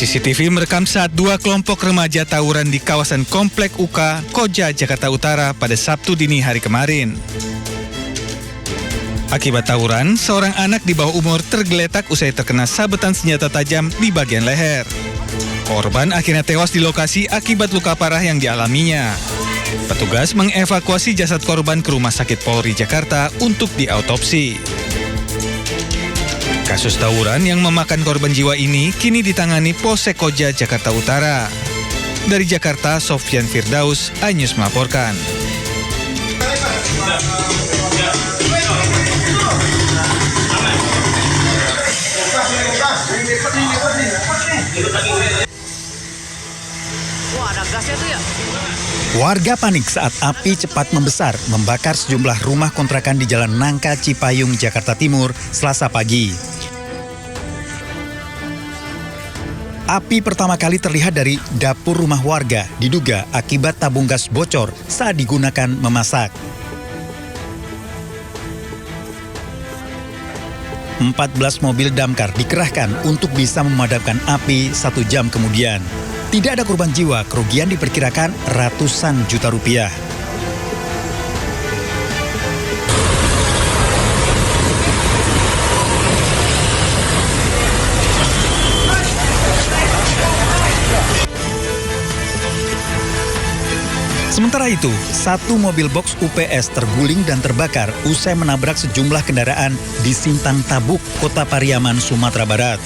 CCTV merekam saat dua kelompok remaja tawuran di kawasan Komplek UK, Koja, Jakarta Utara pada Sabtu dini hari kemarin. Akibat tawuran, seorang anak di bawah umur tergeletak usai terkena sabetan senjata tajam di bagian leher. Korban akhirnya tewas di lokasi akibat luka parah yang dialaminya. Petugas mengevakuasi jasad korban ke Rumah Sakit Polri Jakarta untuk diautopsi. Kasus tawuran yang memakan korban jiwa ini kini ditangani Polsek Koja, Jakarta Utara. Dari Jakarta, Sofyan Firdaus, iNews melaporkan. Wah, ada gasnya tuh ya. Warga panik saat api cepat membesar membakar sejumlah rumah kontrakan di Jalan Nangka, Cipayung, Jakarta Timur, Selasa pagi. Api pertama kali terlihat dari dapur rumah warga, diduga akibat tabung gas bocor saat digunakan memasak. 14 mobil damkar dikerahkan untuk bisa memadamkan api 1 jam kemudian. Tidak ada korban jiwa, kerugian diperkirakan ratusan juta rupiah. Sementara itu, satu mobil box UPS terguling dan terbakar usai menabrak sejumlah kendaraan di Sintang Tabuk, Kota Pariaman, Sumatera Barat.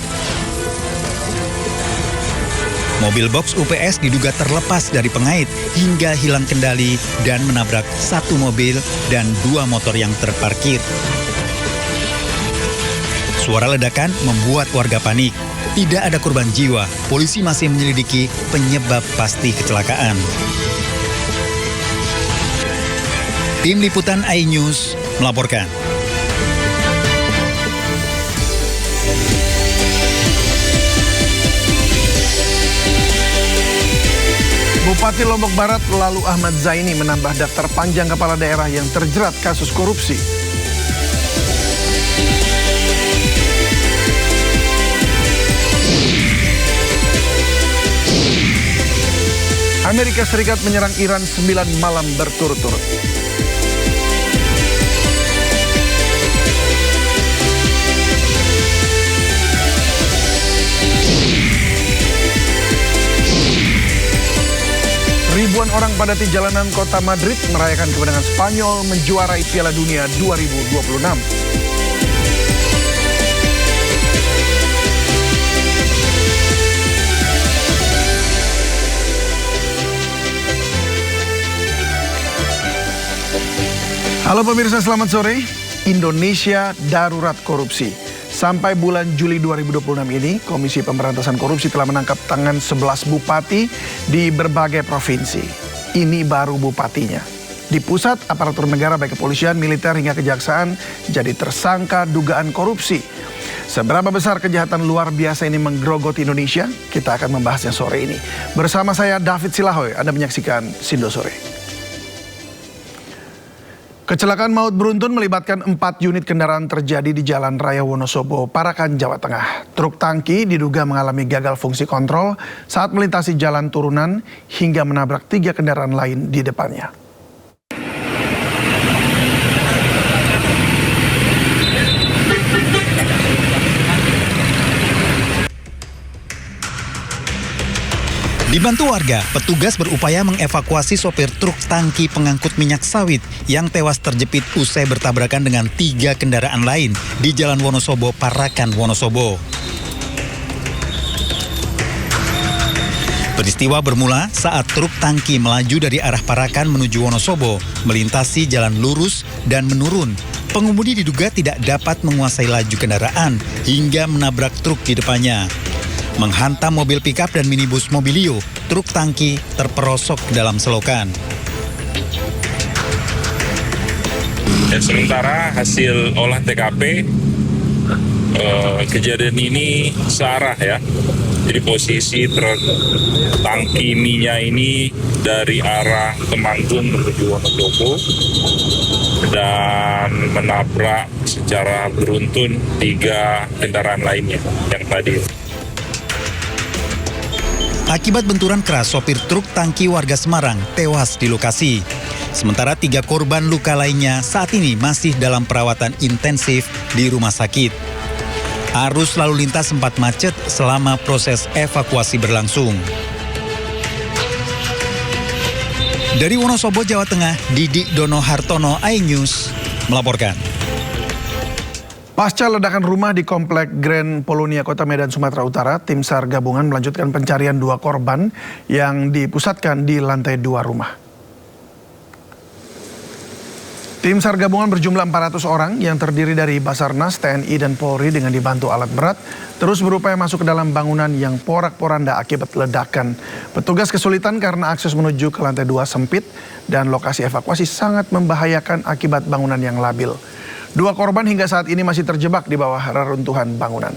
Mobil box UPS diduga terlepas dari pengait hingga hilang kendali dan menabrak satu mobil dan 2 motor yang terparkir. Suara ledakan membuat warga panik. Tidak ada korban jiwa, polisi masih menyelidiki penyebab pasti kecelakaan. Tim Liputan iNews melaporkan. Bupati Lombok Barat Lalu Ahmad Zaini menambah daftar panjang kepala daerah yang terjerat kasus korupsi. Amerika Serikat menyerang Iran 9 malam berturut-turut. Ribuan orang padati jalanan kota Madrid merayakan kemenangan Spanyol menjuarai Piala Dunia 2026. Halo pemirsa, selamat sore. Indonesia darurat korupsi. Sampai bulan Juli 2026 ini, Komisi Pemberantasan Korupsi telah menangkap tangan 11 bupati di berbagai provinsi. Ini baru bupatinya. Di pusat, aparatur negara baik kepolisian, militer hingga kejaksaan jadi tersangka dugaan korupsi. Seberapa besar kejahatan luar biasa ini menggerogoti Indonesia? Kita akan membahasnya sore ini. Bersama saya David Silahoy, Anda menyaksikan Sindo Sore. Kecelakaan maut beruntun melibatkan 4 unit kendaraan terjadi di Jalan Raya Wonosobo, Parakan, Jawa Tengah. Truk tangki diduga mengalami gagal fungsi kontrol saat melintasi jalan turunan hingga menabrak 3 kendaraan lain di depannya. Dibantu warga, petugas berupaya mengevakuasi sopir truk tangki pengangkut minyak sawit yang tewas terjepit usai bertabrakan dengan 3 kendaraan lain di Jalan Wonosobo, Parakan, Wonosobo. Peristiwa bermula saat truk tangki melaju dari arah Parakan menuju Wonosobo, melintasi jalan lurus dan menurun. Pengemudi diduga tidak dapat menguasai laju kendaraan hingga menabrak truk di depannya. Menghantam mobil pikap dan minibus Mobilio, truk tangki terperosok ke dalam selokan. Dan sementara hasil olah TKP, kejadian ini searah ya. Jadi posisi truk tangki minyak ini dari arah Temanggung menuju Wonosobo dan menabrak secara beruntun 3 kendaraan lainnya yang tadi. Akibat benturan keras, sopir truk tangki warga Semarang tewas di lokasi. Sementara 3 korban luka lainnya saat ini masih dalam perawatan intensif di rumah sakit. Arus lalu lintas sempat macet selama proses evakuasi berlangsung. Dari Wonosobo, Jawa Tengah, Didik Dono Hartono, iNews melaporkan. Pasca ledakan rumah di Komplek Grand Polonia, Kota Medan, Sumatera Utara, tim SAR gabungan melanjutkan pencarian 2 korban yang dipusatkan di lantai 2 rumah. Tim SAR gabungan berjumlah 400 orang yang terdiri dari Basarnas, TNI, dan Polri dengan dibantu alat berat terus berupaya masuk ke dalam bangunan yang porak-poranda akibat ledakan. Petugas kesulitan karena akses menuju ke lantai 2 sempit dan lokasi evakuasi sangat membahayakan akibat bangunan yang labil. 2 korban hingga saat ini masih terjebak di bawah reruntuhan bangunan.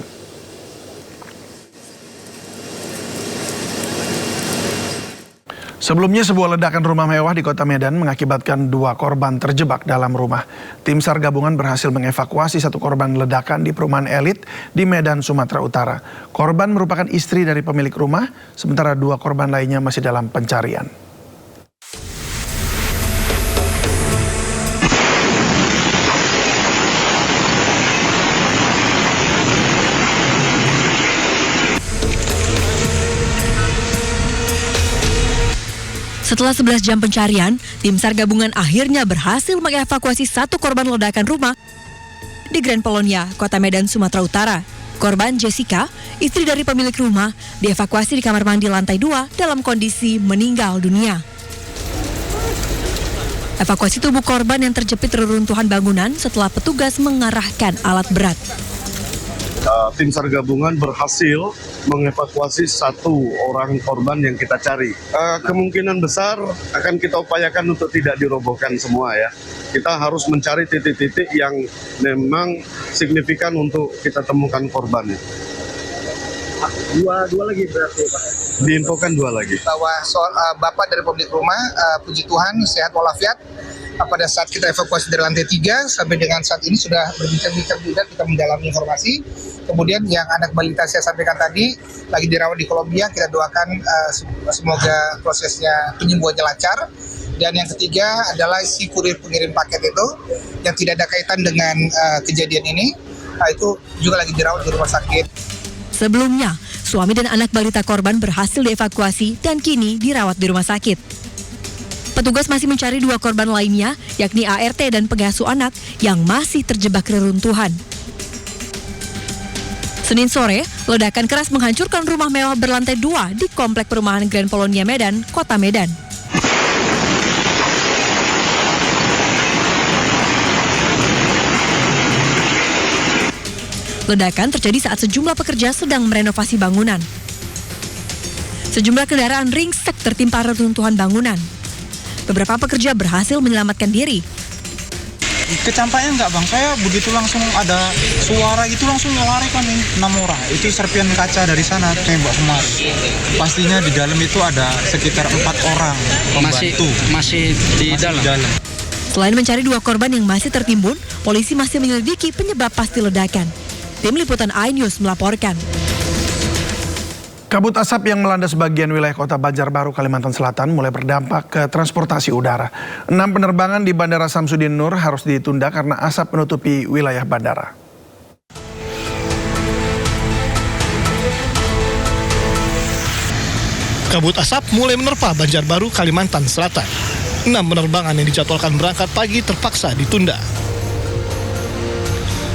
Sebelumnya sebuah ledakan rumah mewah di Kota Medan mengakibatkan 2 korban terjebak dalam rumah. Tim SAR gabungan berhasil mengevakuasi 1 korban ledakan di perumahan elit di Medan, Sumatera Utara. Korban merupakan istri dari pemilik rumah, sementara 2 korban lainnya masih dalam pencarian. Setelah 11 jam pencarian, tim SAR gabungan akhirnya berhasil mengevakuasi 1 korban ledakan rumah di Grand Polonia, Kota Medan, Sumatera Utara. Korban Jessica, istri dari pemilik rumah, dievakuasi di kamar mandi lantai 2 dalam kondisi meninggal dunia. Evakuasi tubuh korban yang terjepit reruntuhan bangunan setelah petugas mengarahkan alat berat. Tim SAR gabungan berhasil mengevakuasi 1 orang korban yang kita cari. Kemungkinan besar akan kita upayakan untuk tidak dirobohkan semua ya. Kita harus mencari titik-titik yang memang signifikan untuk kita temukan korbannya. Dua lagi berarti Pak? Diinfokan 2 lagi. Bahwa Bapak dari pemilik rumah, puji Tuhan, sehat walafiat. Pada saat kita evakuasi dari lantai 3 sampai dengan saat ini sudah berbincang-bincang juga, kita mendalami informasi. Kemudian yang anak balita saya sampaikan tadi lagi dirawat di Kolombia, kita doakan semoga prosesnya penyembuhannya lancar. Dan yang ketiga adalah si kurir pengirim paket itu yang tidak ada kaitan dengan kejadian ini, itu juga lagi dirawat di rumah sakit. Sebelumnya, suami dan anak balita korban berhasil dievakuasi dan kini dirawat di rumah sakit. Petugas masih mencari 2 korban lainnya, yakni ART dan pengasuh anak yang masih terjebak reruntuhan. Senin sore, ledakan keras menghancurkan rumah mewah berlantai 2 di Komplek Perumahan Grand Polonia Medan, Kota Medan. Ledakan terjadi saat sejumlah pekerja sedang merenovasi bangunan. Sejumlah kendaraan ringsek tertimpa reruntuhan bangunan. Beberapa pekerja berhasil menyelamatkan diri. Kecampaknya enggak bang, saya begitu langsung ada suara itu langsung lari kan 6 orang. Itu serpian kaca dari sana tembak kemari. Pastinya di dalam itu ada sekitar 4 orang pembantu. Masih di dalam. Selain mencari 2 korban yang masih tertimbun, polisi masih menyelidiki penyebab pasti ledakan. Tim Liputan iNews melaporkan. Kabut asap yang melanda sebagian wilayah Kota Banjarbaru, Kalimantan Selatan mulai berdampak ke transportasi udara. 6 penerbangan di Bandara Samsudin Nur harus ditunda karena asap menutupi wilayah bandara. Kabut asap mulai menerpa Banjarbaru, Kalimantan Selatan. 6 penerbangan yang dijadwalkan berangkat pagi terpaksa ditunda.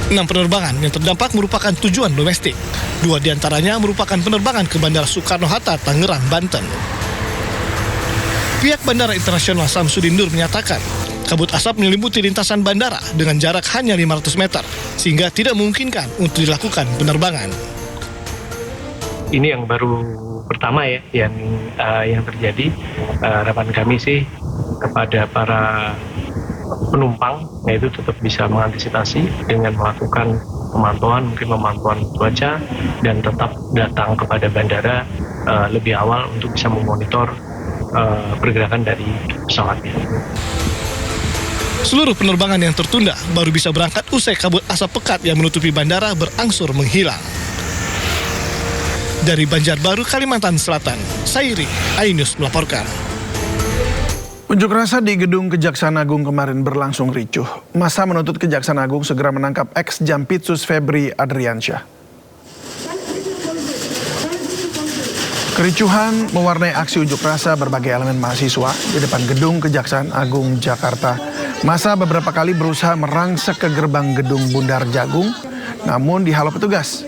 6 penerbangan yang terdampak merupakan tujuan domestik. 2 diantaranya merupakan penerbangan ke Bandara Soekarno-Hatta, Tangerang, Banten. Pihak Bandara Internasional Samsudin Nur menyatakan, kabut asap menyelimuti lintasan bandara dengan jarak hanya 500 meter, sehingga tidak memungkinkan untuk dilakukan penerbangan. Ini yang baru pertama ya, yang terjadi. Harapan kami sih kepada para penumpang, yaitu tetap bisa mengantisipasi dengan melakukan pemantauan, mungkin pemantauan cuaca, dan tetap datang kepada bandara lebih awal untuk bisa memonitor pergerakan dari pesawatnya. Seluruh penerbangan yang tertunda baru bisa berangkat usai kabut asap pekat yang menutupi bandara berangsur menghilang. Dari Banjarbaru, Kalimantan Selatan, Sairi, iNews melaporkan. Unjuk rasa di gedung Kejaksaan Agung kemarin berlangsung ricuh. Massa menuntut Kejaksaan Agung segera menangkap ex-Jampitsus Febri Adriansyah. Kericuhan mewarnai aksi unjuk rasa berbagai elemen mahasiswa di depan gedung Kejaksaan Agung Jakarta. Massa beberapa kali berusaha merangsek ke gerbang gedung Bundar Jagung, namun dihalau petugas.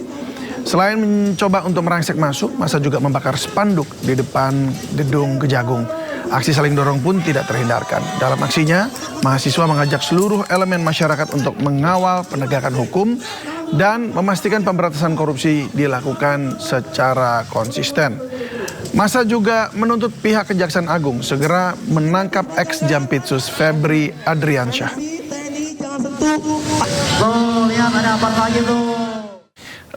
Selain mencoba untuk merangsek masuk, massa juga membakar spanduk di depan gedung Kejagung. Aksi saling dorong pun tidak terhindarkan. Dalam aksinya, mahasiswa mengajak seluruh elemen masyarakat untuk mengawal penegakan hukum dan memastikan pemberantasan korupsi dilakukan secara konsisten. Massa juga menuntut pihak Kejaksaan Agung segera menangkap ex-Jampitsus Febri Adriansyah.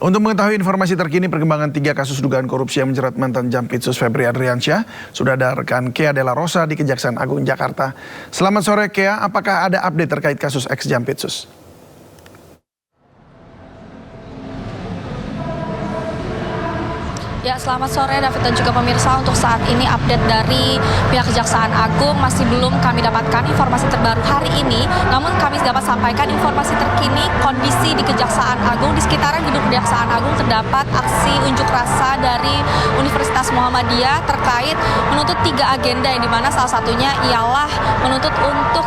Untuk mengetahui informasi terkini perkembangan 3 kasus dugaan korupsi yang menjerat mantan Jampitsus Febri Adriansyah, sudah ada rekan Kea Della Rosa di Kejaksaan Agung Jakarta. Selamat sore Kea, apakah ada update terkait kasus ex-Jampitsus? Ya, selamat sore David dan juga pemirsa. Untuk saat ini update dari pihak Kejaksaan Agung masih belum kami dapatkan informasi terbaru hari ini. Namun kami dapat sampaikan informasi terkini kondisi di Kejaksaan Agung. Di sekitaran gedung Kejaksaan Agung terdapat aksi unjuk rasa dari Universitas Muhammadiyah terkait menuntut 3 agenda yang dimana salah satunya ialah menuntut untuk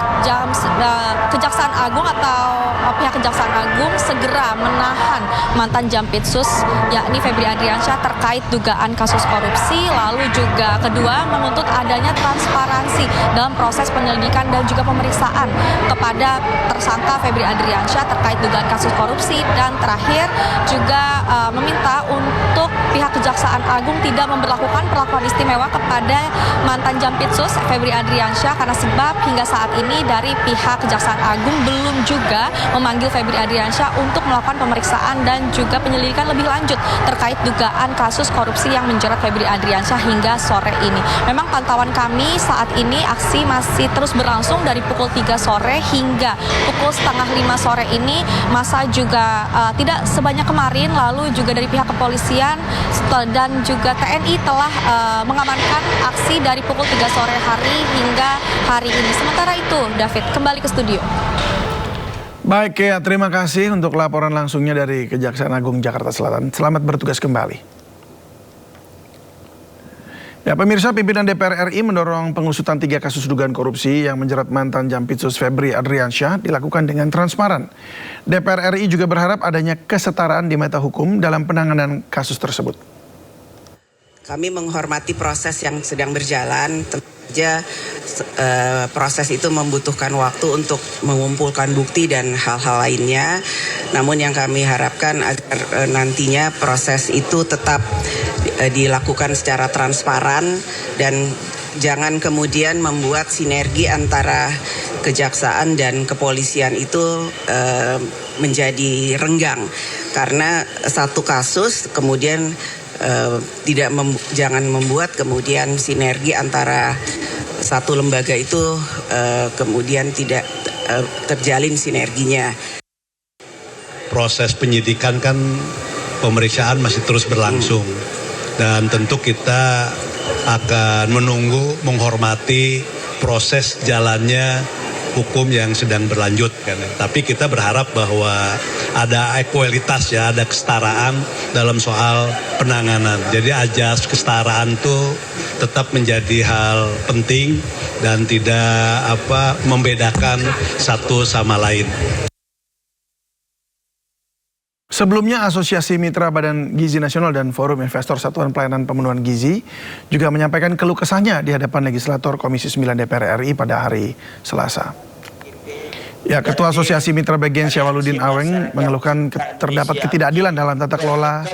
Kejaksaan Agung atau pihak Kejaksaan Agung segera menahan mantan Jampitsus yakni Febri Adriansyah terkait dugaan kasus korupsi, lalu juga kedua menuntut adanya transparansi dalam proses penyelidikan dan juga pemeriksaan kepada tersangka Febri Adriansyah terkait dugaan kasus korupsi, dan terakhir juga meminta untuk pihak Kejaksaan Agung tidak memberlakukan perlakuan istimewa kepada mantan Jampitsus Febri Adriansyah karena sebab hingga saat ini dari pihak Kejaksaan Agung belum juga memanggil Febri Adriansyah untuk melakukan pemeriksaan dan juga penyelidikan lebih lanjut terkait dugaan kasus korupsi yang menjerat Febri Adriansyah hingga sore ini. Memang pantauan kami saat ini aksi masih terus berlangsung dari pukul 3 sore hingga pukul 4:30 sore ini. Massa juga tidak sebanyak kemarin, lalu juga dari pihak kepolisian dan juga TNI telah mengamankan aksi dari pukul 3 sore hari hingga hari ini. Sementara itu, David, kembali ke studio. Baik ya, terima kasih untuk laporan langsungnya dari Kejaksaan Agung Jakarta Selatan. Selamat bertugas kembali. Ya, pemirsa, pimpinan DPR RI mendorong pengusutan 3 kasus dugaan korupsi yang menjerat mantan Jampitsus Febri Adriansyah dilakukan dengan transparan. DPR RI juga berharap adanya kesetaraan di mata hukum dalam penanganan kasus tersebut. Kami menghormati proses yang sedang berjalan. Tentu saja proses itu membutuhkan waktu untuk mengumpulkan bukti dan hal-hal lainnya. Namun yang kami harapkan agar nantinya proses itu tetap dilakukan secara transparan dan jangan kemudian membuat sinergi antara kejaksaan dan kepolisian itu menjadi renggang karena satu kasus kemudian jangan membuat kemudian sinergi antara satu lembaga itu kemudian tidak terjalin sinerginya. Proses penyidikan kan pemeriksaan masih terus berlangsung dan tentu kita akan menunggu, menghormati proses jalannya hukum yang sedang berlanjut kan. Tapi kita berharap bahwa ada ekualitas ya, ada kesetaraan dalam soal penanganan. Jadi ajas kesetaraan itu tetap menjadi hal penting dan tidak membedakan satu sama lain. Sebelumnya, Asosiasi Mitra Badan Gizi Nasional dan Forum Investor Satuan Pelayanan Pemenuhan Gizi juga menyampaikan keluh kesahnya di hadapan legislator Komisi 9 DPR RI pada hari Selasa. Ya, Ketua Asosiasi Mitra Bagian Syawaludin Aweng mengeluhkan terdapat ketidakadilan dalam tata kelola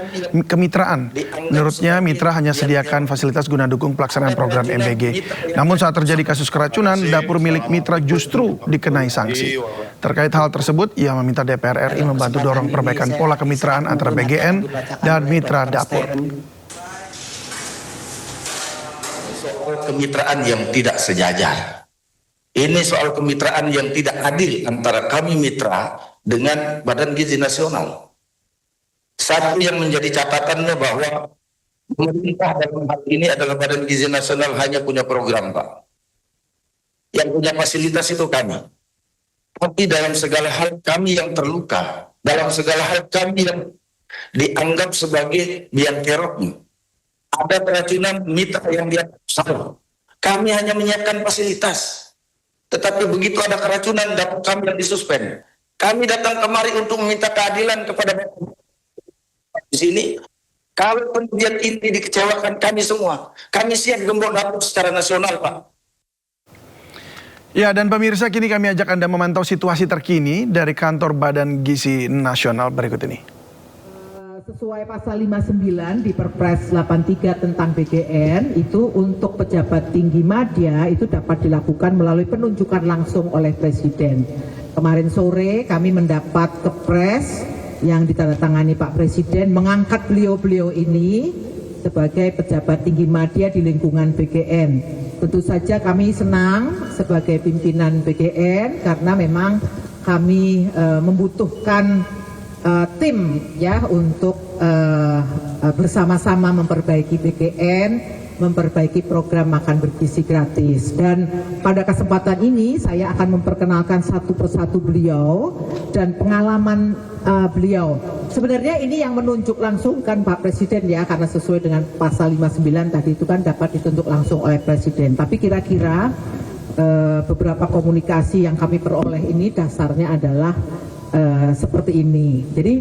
kemitraan. Menurutnya, mitra hanya sediakan fasilitas guna dukung pelaksanaan program MBG. Namun saat terjadi kasus keracunan, dapur milik mitra justru dikenai sanksi. Terkait hal tersebut, ia meminta DPR RI membantu dorong perbaikan pola kemitraan antara BGN dan mitra dapur. Soal kemitraan yang tidak sejajar. Ini soal kemitraan yang tidak adil antara kami mitra dengan Badan Gizi Nasional. Satu yang menjadi catatannya bahwa Pemerintah dalam hal ini adalah Badan Gizi Nasional hanya punya program, Pak. Yang punya fasilitas itu kami. Tapi dalam segala hal kami yang terluka, dalam segala hal kami yang dianggap sebagai biang keroknya. Ada keracunan mitra yang dianggap salah. Kami hanya menyiapkan fasilitas. Tetapi begitu ada keracunan, dapat kami yang disuspend. Kami datang kemari untuk meminta keadilan kepada di sini. Kalau kemudian ini dikecewakan kami semua, kami siap gembok dapur secara nasional, Pak. Ya, dan pemirsa, kini kami ajak Anda memantau situasi terkini dari kantor Badan Gizi Nasional berikut ini. Sesuai pasal 59 di Perpres 83 tentang BGN, itu untuk pejabat tinggi madya itu dapat dilakukan melalui penunjukan langsung oleh Presiden. Kemarin sore kami mendapat kepres yang ditandatangani Pak Presiden mengangkat beliau-beliau ini sebagai pejabat tinggi madya di lingkungan BGN. Tentu saja kami senang sebagai pimpinan BGN karena memang kami membutuhkan tim ya untuk bersama-sama memperbaiki BGN, memperbaiki program makan bergizi gratis. Dan pada kesempatan ini saya akan memperkenalkan satu persatu beliau dan pengalaman beliau. Sebenarnya ini yang menunjuk langsung kan Pak Presiden ya, karena sesuai dengan pasal 59 tadi itu kan dapat ditunjuk langsung oleh Presiden. Tapi kira-kira beberapa komunikasi yang kami peroleh ini dasarnya adalah seperti ini. Jadi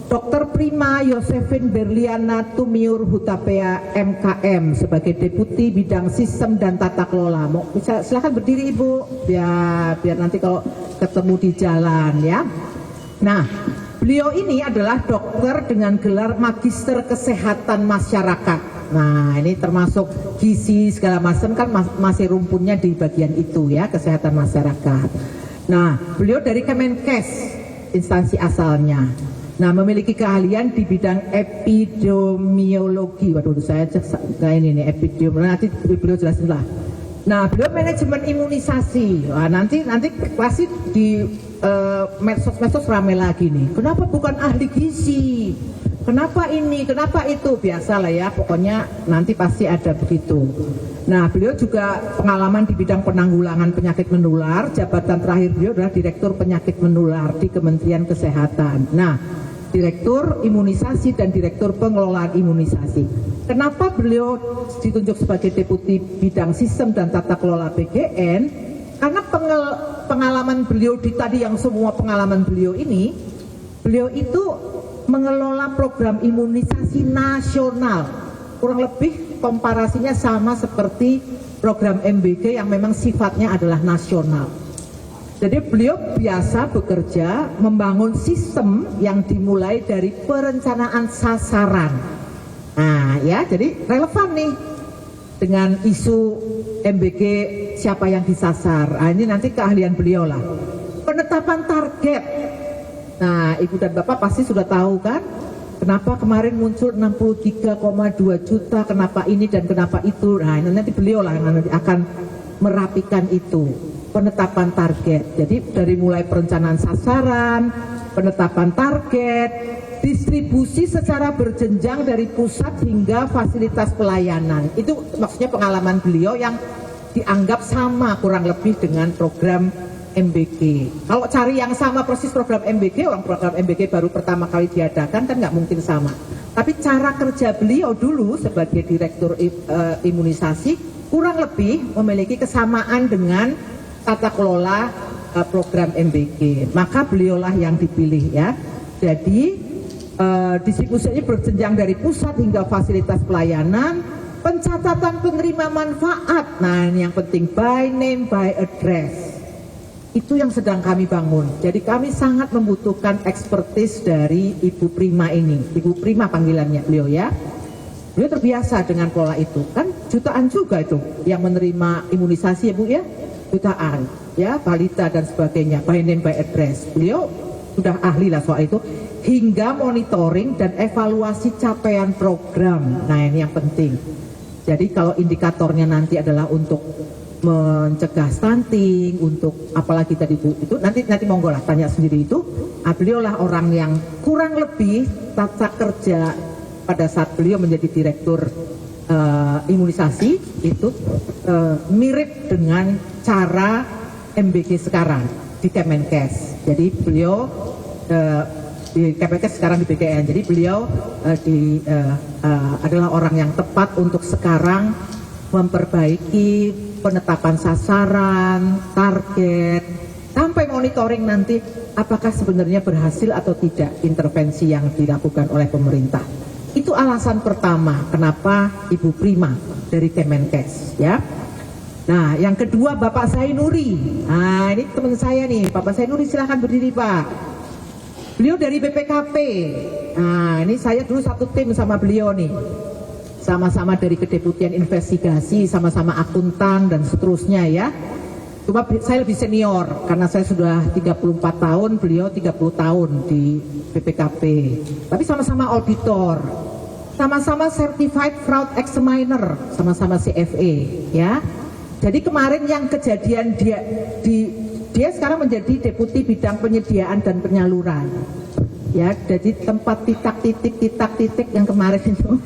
Dr. Prima Yosefin Berliana Tumiur Hutapea MKM sebagai Deputi Bidang Sistem dan Tata Kelola. Mau bisa silakan berdiri Ibu, biar nanti kalau ketemu di jalan ya. Nah, beliau ini adalah dokter dengan gelar Magister Kesehatan Masyarakat. Nah, ini termasuk gizi segala macam kan masih rumpunnya di bagian itu ya, kesehatan masyarakat. Nah, beliau dari Kemenkes, instansi asalnya. Nah, memiliki keahlian di bidang epidemiologi. Waduh, saya ini nih epidemiologi, nanti beliau jelasin lah. Nah, beliau manajemen imunisasi. Nah, nanti pasti di medsos rame lagi nih. Kenapa bukan ahli gizi? Kenapa ini? Kenapa itu? Biasalah ya, pokoknya nanti pasti ada begitu. Nah, beliau juga pengalaman di bidang penanggulangan penyakit menular. Jabatan terakhir beliau adalah Direktur Penyakit Menular di Kementerian Kesehatan. Nah, Direktur Imunisasi dan Direktur Pengelolaan Imunisasi. Kenapa beliau ditunjuk sebagai Deputi Bidang Sistem dan Tata Kelola BGN? Karena pengalaman beliau di tadi yang semua pengalaman beliau ini, beliau itu mengelola program imunisasi nasional. Kurang lebih komparasinya sama seperti program MBG yang memang sifatnya adalah nasional. Jadi beliau biasa bekerja membangun sistem yang dimulai dari perencanaan sasaran. Nah ya, jadi relevan nih dengan isu MBG siapa yang disasar. Nah, ini nanti keahlian beliau lah. Penetapan target. Nah, Ibu dan Bapak pasti sudah tahu kan, kenapa kemarin muncul 63,2 juta, kenapa ini dan kenapa itu. Nah, nanti beliau lah yang nanti akan merapikan itu. Penetapan target. Jadi dari mulai perencanaan sasaran, penetapan target, distribusi secara berjenjang dari pusat hingga fasilitas pelayanan. Itu maksudnya pengalaman beliau yang dianggap sama kurang lebih dengan program MBG. Kalau cari yang sama persis program MBG, orang program MBG baru pertama kali diadakan kan nggak mungkin sama. Tapi cara kerja beliau dulu sebagai Direktur Imunisasi kurang lebih memiliki kesamaan dengan tata kelola program MBG. Maka beliaulah yang dipilih ya. Jadi distribusinya berjenjang dari pusat hingga fasilitas pelayanan, pencatatan penerima manfaat. Nah, ini yang penting, by name by address. Itu yang sedang kami bangun. Jadi kami sangat membutuhkan expertise dari Ibu Prima ini. Ibu Prima panggilannya beliau ya. Beliau terbiasa dengan pola itu. Kan jutaan juga itu yang menerima imunisasi ya Bu ya. Jutaan ya, balita dan sebagainya, by name by address. Beliau sudah ahli lah soal itu, hingga monitoring dan evaluasi capaian program. Nah, ini yang penting. Jadi kalau indikatornya nanti adalah untuk mencegah stunting, untuk apalagi tadi itu nanti monggo lah tanya sendiri itu. Beliau lah orang yang kurang lebih tata kerja pada saat beliau menjadi direktur imunisasi itu mirip dengan cara MBG sekarang di Kemenkes. Jadi beliau di Kemenkes sekarang di BKN. Jadi beliau adalah orang yang tepat untuk sekarang memperbaiki penetapan sasaran, target, sampai monitoring nanti apakah sebenarnya berhasil atau tidak intervensi yang dilakukan oleh pemerintah. Itu alasan pertama kenapa Ibu Prima dari Kemenkes, ya. Nah, yang kedua Bapak Zainuri. Nah, ini teman saya nih, Bapak Zainuri, silahkan berdiri Pak. Beliau dari BPKP. Nah, ini saya dulu satu tim sama beliau nih. Sama-sama dari Kedeputian Investigasi, sama-sama akuntan dan seterusnya ya. Cuma saya lebih senior karena saya sudah 34 tahun, beliau 30 tahun di BPKP. Tapi sama-sama auditor, sama-sama Certified Fraud Examiner, sama-sama CFA ya. Jadi kemarin yang kejadian dia sekarang menjadi Deputi Bidang Penyediaan dan Penyaluran. Ya, jadi tempat titik yang kemarin itu.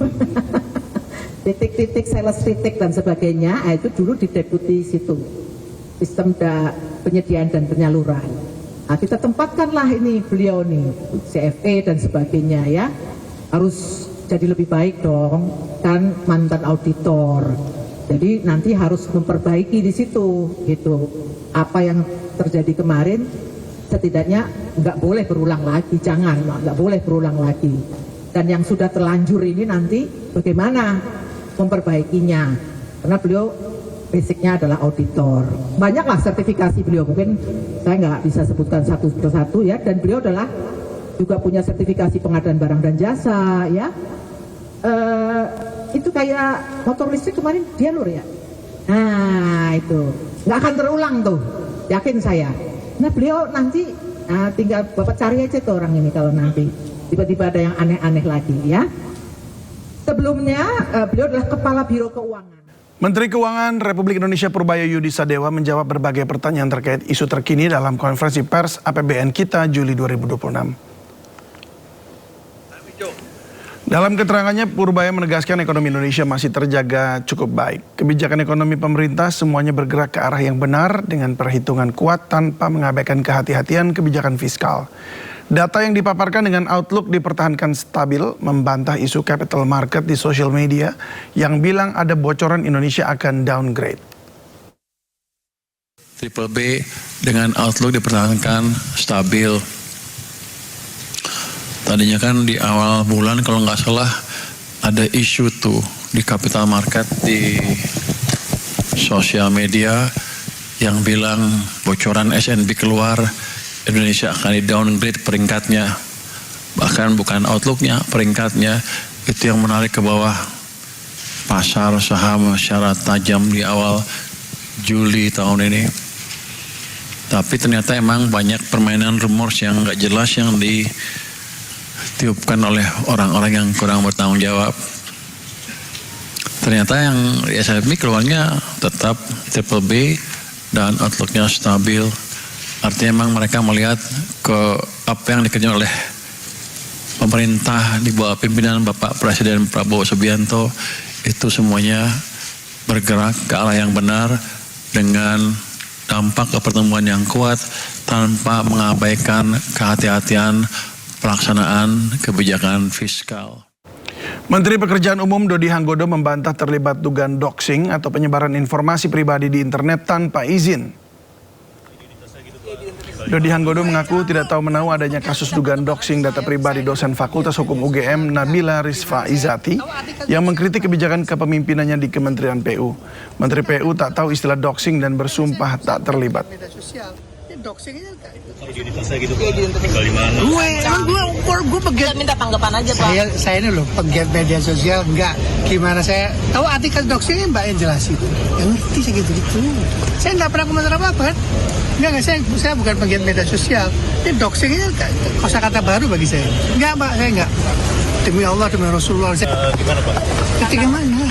Titik, sales titik dan sebagainya, itu dulu di Deputi situ. Sistem penyediaan dan penyaluran. Nah, kita tempatkanlah ini beliau nih, CFA dan sebagainya ya. Harus jadi lebih baik dong, kan mantan auditor. Jadi nanti harus memperbaiki di situ gitu. Apa yang terjadi kemarin setidaknya nggak boleh berulang lagi, nggak boleh berulang lagi. Dan yang sudah terlanjur ini nanti bagaimana memperbaikinya? Karena beliau basicnya adalah auditor. Banyaklah sertifikasi beliau, mungkin saya nggak bisa sebutkan satu persatu ya. Dan beliau adalah juga punya sertifikasi pengadaan barang dan jasa ya. Itu kayak motor listrik kemarin dia lur ya. Nah itu nggak akan terulang tuh, yakin saya. Nah beliau nanti tinggal Bapak cari aja tuh orang ini kalau nanti tiba-tiba ada yang aneh-aneh lagi ya. Sebelumnya beliau adalah Kepala Biro Keuangan. Menteri Keuangan Republik Indonesia Purbaya Yudi Sadewa menjawab berbagai pertanyaan terkait isu terkini dalam konferensi pers APBN kita Juli 2026. Dalam keterangannya, Purbaya menegaskan ekonomi Indonesia masih terjaga cukup baik. Kebijakan ekonomi pemerintah semuanya bergerak ke arah yang benar dengan perhitungan kuat tanpa mengabaikan kehati-hatian kebijakan fiskal. Data yang dipaparkan dengan outlook dipertahankan stabil, membantah isu capital market di sosial media yang bilang ada bocoran Indonesia akan downgrade. Triple B dengan outlook dipertahankan stabil. Tadinya kan di awal bulan kalau nggak salah ada isu tuh di capital market di sosial media yang bilang bocoran S&P keluar, Indonesia akan di downgrade peringkatnya. Bahkan bukan outlooknya, peringkatnya. Itu yang menarik ke bawah pasar saham secara tajam di awal Juli tahun ini. Tapi ternyata emang banyak permainan rumors yang nggak jelas yang ditiupkan oleh orang-orang yang kurang bertanggung jawab. Ternyata yang S&P keluarnya tetap triple B dan outlooknya stabil. Artinya memang mereka melihat ke apa yang dikerjakan oleh pemerintah di bawah pimpinan Bapak Presiden Prabowo Subianto itu semuanya bergerak ke arah yang benar dengan dampak ke pertumbuhan yang kuat tanpa mengabaikan kehati-hatian pelaksanaan kebijakan fiskal. Menteri Pekerjaan Umum Dodi Hanggodo membantah terlibat dugaan doxing atau penyebaran informasi pribadi di internet tanpa izin. Dodi Hanggodo mengaku tidak tahu menahu adanya kasus dugaan doxing data pribadi dosen Fakultas Hukum UGM Nabila Rizfa Izati yang mengkritik kebijakan kepemimpinannya di Kementerian PU. Menteri PU tak tahu istilah doxing dan bersumpah tak terlibat. Gue pegiat minta tanggapan aja Pak. Saya ini loh pegiat media sosial, enggak gimana saya tahu artikel doxingnya Mbak yang jelasin. Yang ngerti saya gitu-gitu. Saya enggak pernah komentar apa-apa kan. Enggak, saya bukan pegiat media sosial. Ini doxingnya kosakata baru bagi saya. Enggak Mbak, saya enggak. Demi Allah, demi Rasulullah. Gimana Pak? Ketika mana?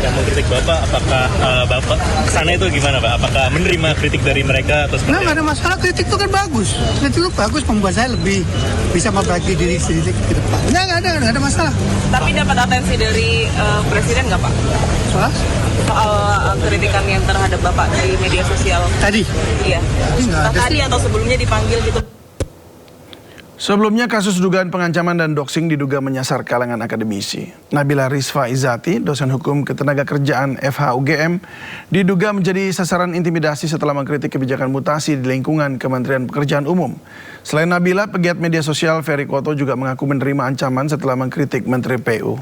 yang mengkritik Bapak, apakah Bapak kesana itu gimana Pak? Apakah menerima kritik dari mereka atau Nggak ada masalah, kritik itu kan bagus. Kritik itu bagus, membuat saya lebih bisa memperbaiki diri sendiri ke depan. Nggak ada masalah. Tapi dapat atensi dari Presiden nggak Pak? Soal kritikan yang terhadap Bapak di media sosial? Tadi? Iya. Tadi atau sebelumnya dipanggil gitu? Sebelumnya kasus dugaan pengancaman dan doxing diduga menyasar kalangan akademisi. Nabila Rizfa Izati, dosen hukum Ketenagakerjaan FHUGM, diduga menjadi sasaran intimidasi setelah mengkritik kebijakan mutasi di lingkungan Kementerian Pekerjaan Umum. Selain Nabila, pegiat media sosial Ferry Koto juga mengaku menerima ancaman setelah mengkritik Menteri PU.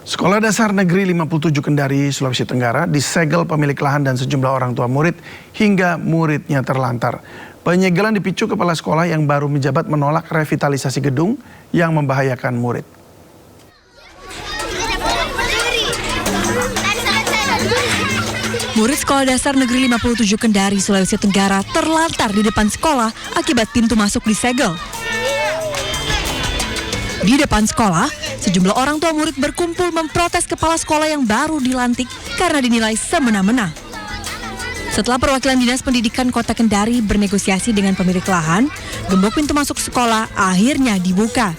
Sekolah Dasar Negeri 57 Kendari, Sulawesi Tenggara disegel pemilik lahan dan sejumlah orang tua murid hingga muridnya terlantar. Penyegelan dipicu kepala sekolah yang baru menjabat menolak revitalisasi gedung yang membahayakan murid. Murid Sekolah Dasar Negeri 57 Kendari, Sulawesi Tenggara terlantar di depan sekolah akibat pintu masuk disegel. Di depan sekolah, sejumlah orang tua murid berkumpul memprotes kepala sekolah yang baru dilantik karena dinilai semena-mena. Setelah perwakilan Dinas Pendidikan Kota Kendari bernegosiasi dengan pemilik lahan, gembok pintu masuk sekolah akhirnya dibuka.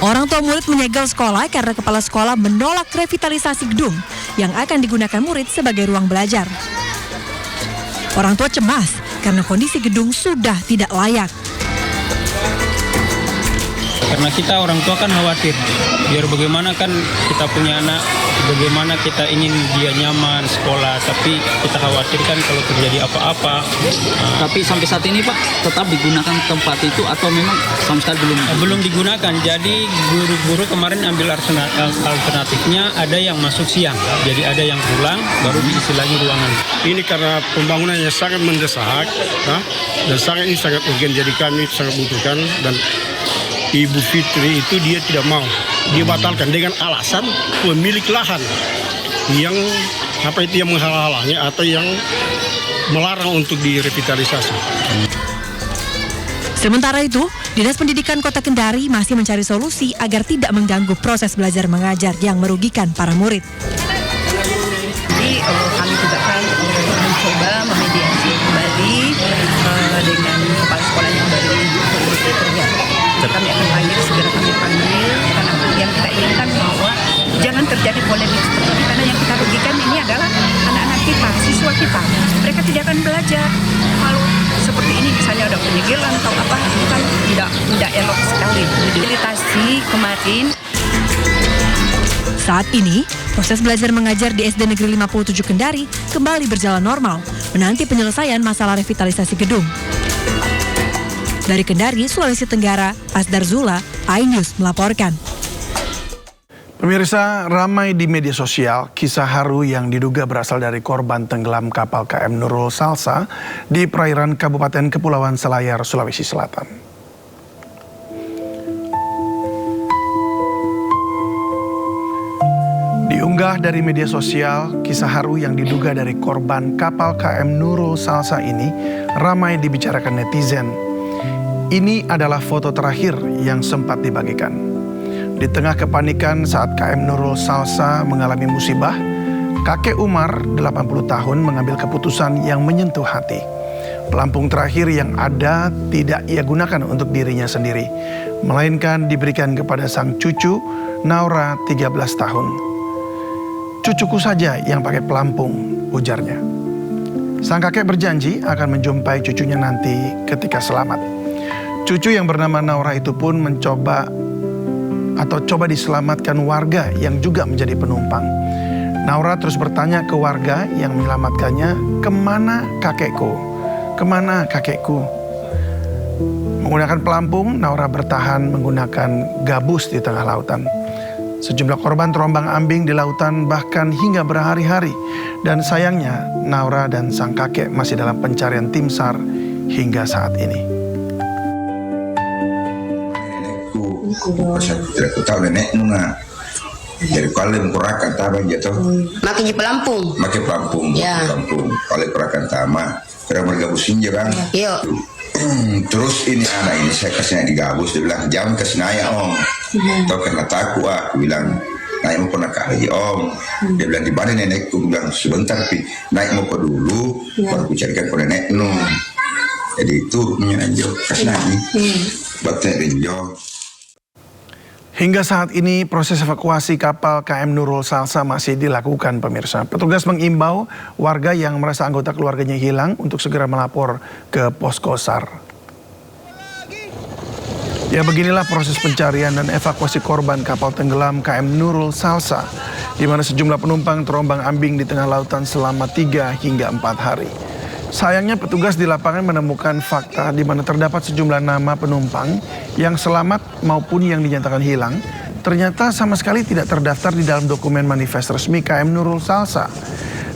Orang tua murid menyegel sekolah karena kepala sekolah menolak revitalisasi gedung yang akan digunakan murid sebagai ruang belajar. Orang tua cemas karena kondisi gedung sudah tidak layak. Karena kita orang tua kan khawatir, biar bagaimana kan kita punya anak, bagaimana kita ingin dia nyaman sekolah, tapi kita khawatirkan kalau terjadi apa-apa. Tapi sampai saat ini Pak, tetap digunakan tempat itu atau memang sama sekali belum? Belum digunakan, jadi guru-guru kemarin ambil alternatifnya, ada yang masuk siang, jadi ada yang pulang, baru diisi lagi ruangan. Ini karena pembangunannya sangat mendesak, dan sangat urgen, jadi kami sangat butuhkan, dan Ibu Fitri itu dia tidak mau, dia batalkan dengan alasan pemilik lahan yang yang menghalang-halangi atau yang melarang untuk direvitalisasi. Sementara itu, Dinas Pendidikan Kota Kendari masih mencari solusi agar tidak mengganggu proses belajar mengajar yang merugikan para murid. Jadi kami juga kan mencoba memediasi kembali dengan kepala sekolah yang baru bekerja. Kami akan segera kami panggil, karena yang kita inginkan bahwa jangan terjadi polemik seperti ini, karena yang kita rugikan ini adalah anak-anak kita, siswa kita. Mereka tidak akan belajar kalau seperti ini, misalnya ada penyegelan atau apa, itu kan tidak elok sekali. Rehabilitasi kemarin. Saat ini, proses belajar mengajar di SD Negeri 57 Kendari kembali berjalan normal, menanti penyelesaian masalah revitalisasi gedung. Dari Kendari, Sulawesi Tenggara, Asdar Zula, iNews melaporkan. Pemirsa, ramai di media sosial kisah haru yang diduga berasal dari korban tenggelam kapal KM Nurul Salsa di perairan Kabupaten Kepulauan Selayar, Sulawesi Selatan. Diunggah dari media sosial, kisah haru yang diduga dari korban kapal KM Nurul Salsa ini ramai dibicarakan netizen. Ini adalah foto terakhir yang sempat dibagikan. Di tengah kepanikan saat KM Nurul Salsa mengalami musibah, kakek Umar, 80 tahun, mengambil keputusan yang menyentuh hati. Pelampung terakhir yang ada tidak ia gunakan untuk dirinya sendiri, melainkan diberikan kepada sang cucu, Naura, 13 tahun. Cucuku saja yang pakai pelampung, ujarnya. Sang kakek berjanji akan menjumpai cucunya nanti ketika selamat. Cucu yang bernama Naura itu pun coba diselamatkan warga yang juga menjadi penumpang. Naura terus bertanya ke warga yang menyelamatkannya, "Kemana kakekku? Kemana kakekku?" Menggunakan pelampung, Naura bertahan menggunakan gabus di tengah lautan. Sejumlah korban terombang-ambing di lautan bahkan hingga berhari-hari. Dan sayangnya, Naura dan sang kakek masih dalam pencarian tim SAR hingga saat ini. Tidak tahu nenek nunga Dari Kuala Kurakan Tama jatuh. Makin pelampung. Makin pelampung. Ya. Kampung Kuala Kurakan Tama. Kira bergabusin je bang. Iya. Terus ini anak ini saya kasihnya digabus, dia bilang jangan kasih naya om. Tahu kena takut aku bilang naik mau pernah kali om. Dia bilang di mana nenekku, bilang sebentar pi naik mau dulu, baru ku carikan ke nenek nu. Jadi itu punya aja kasih naya. Bapak Rinjo. Hingga saat ini proses evakuasi kapal KM Nurul Salsa masih dilakukan pemirsa. Petugas mengimbau warga yang merasa anggota keluarganya hilang untuk segera melapor ke posko SAR. Ya beginilah proses pencarian dan evakuasi korban kapal tenggelam KM Nurul Salsa, di mana sejumlah penumpang terombang ambing di tengah lautan selama 3 hingga 4 hari. Sayangnya petugas di lapangan menemukan fakta di mana terdapat sejumlah nama penumpang yang selamat maupun yang dinyatakan hilang ternyata sama sekali tidak terdaftar di dalam dokumen manifest resmi KM Nurul Salsa.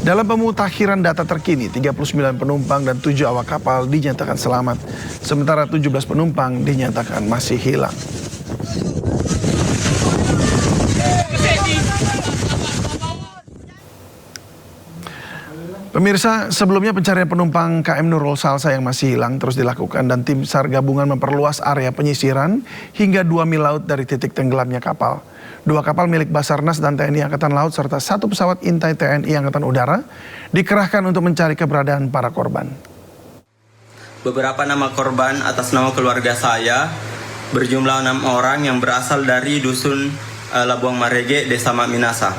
Dalam pemutakhiran data terkini, 39 penumpang dan 7 awak kapal dinyatakan selamat, sementara 17 penumpang dinyatakan masih hilang. Pemirsa, sebelumnya pencarian penumpang KM Nurul Salsa yang masih hilang terus dilakukan dan tim SAR gabungan memperluas area penyisiran hingga 2 mil laut dari titik tenggelamnya kapal. 2 kapal milik Basarnas dan TNI Angkatan Laut serta 1 pesawat intai TNI Angkatan Udara dikerahkan untuk mencari keberadaan para korban. Beberapa nama korban atas nama keluarga saya berjumlah 6 orang yang berasal dari Dusun Labuang Marege, Desa Mak Minasa.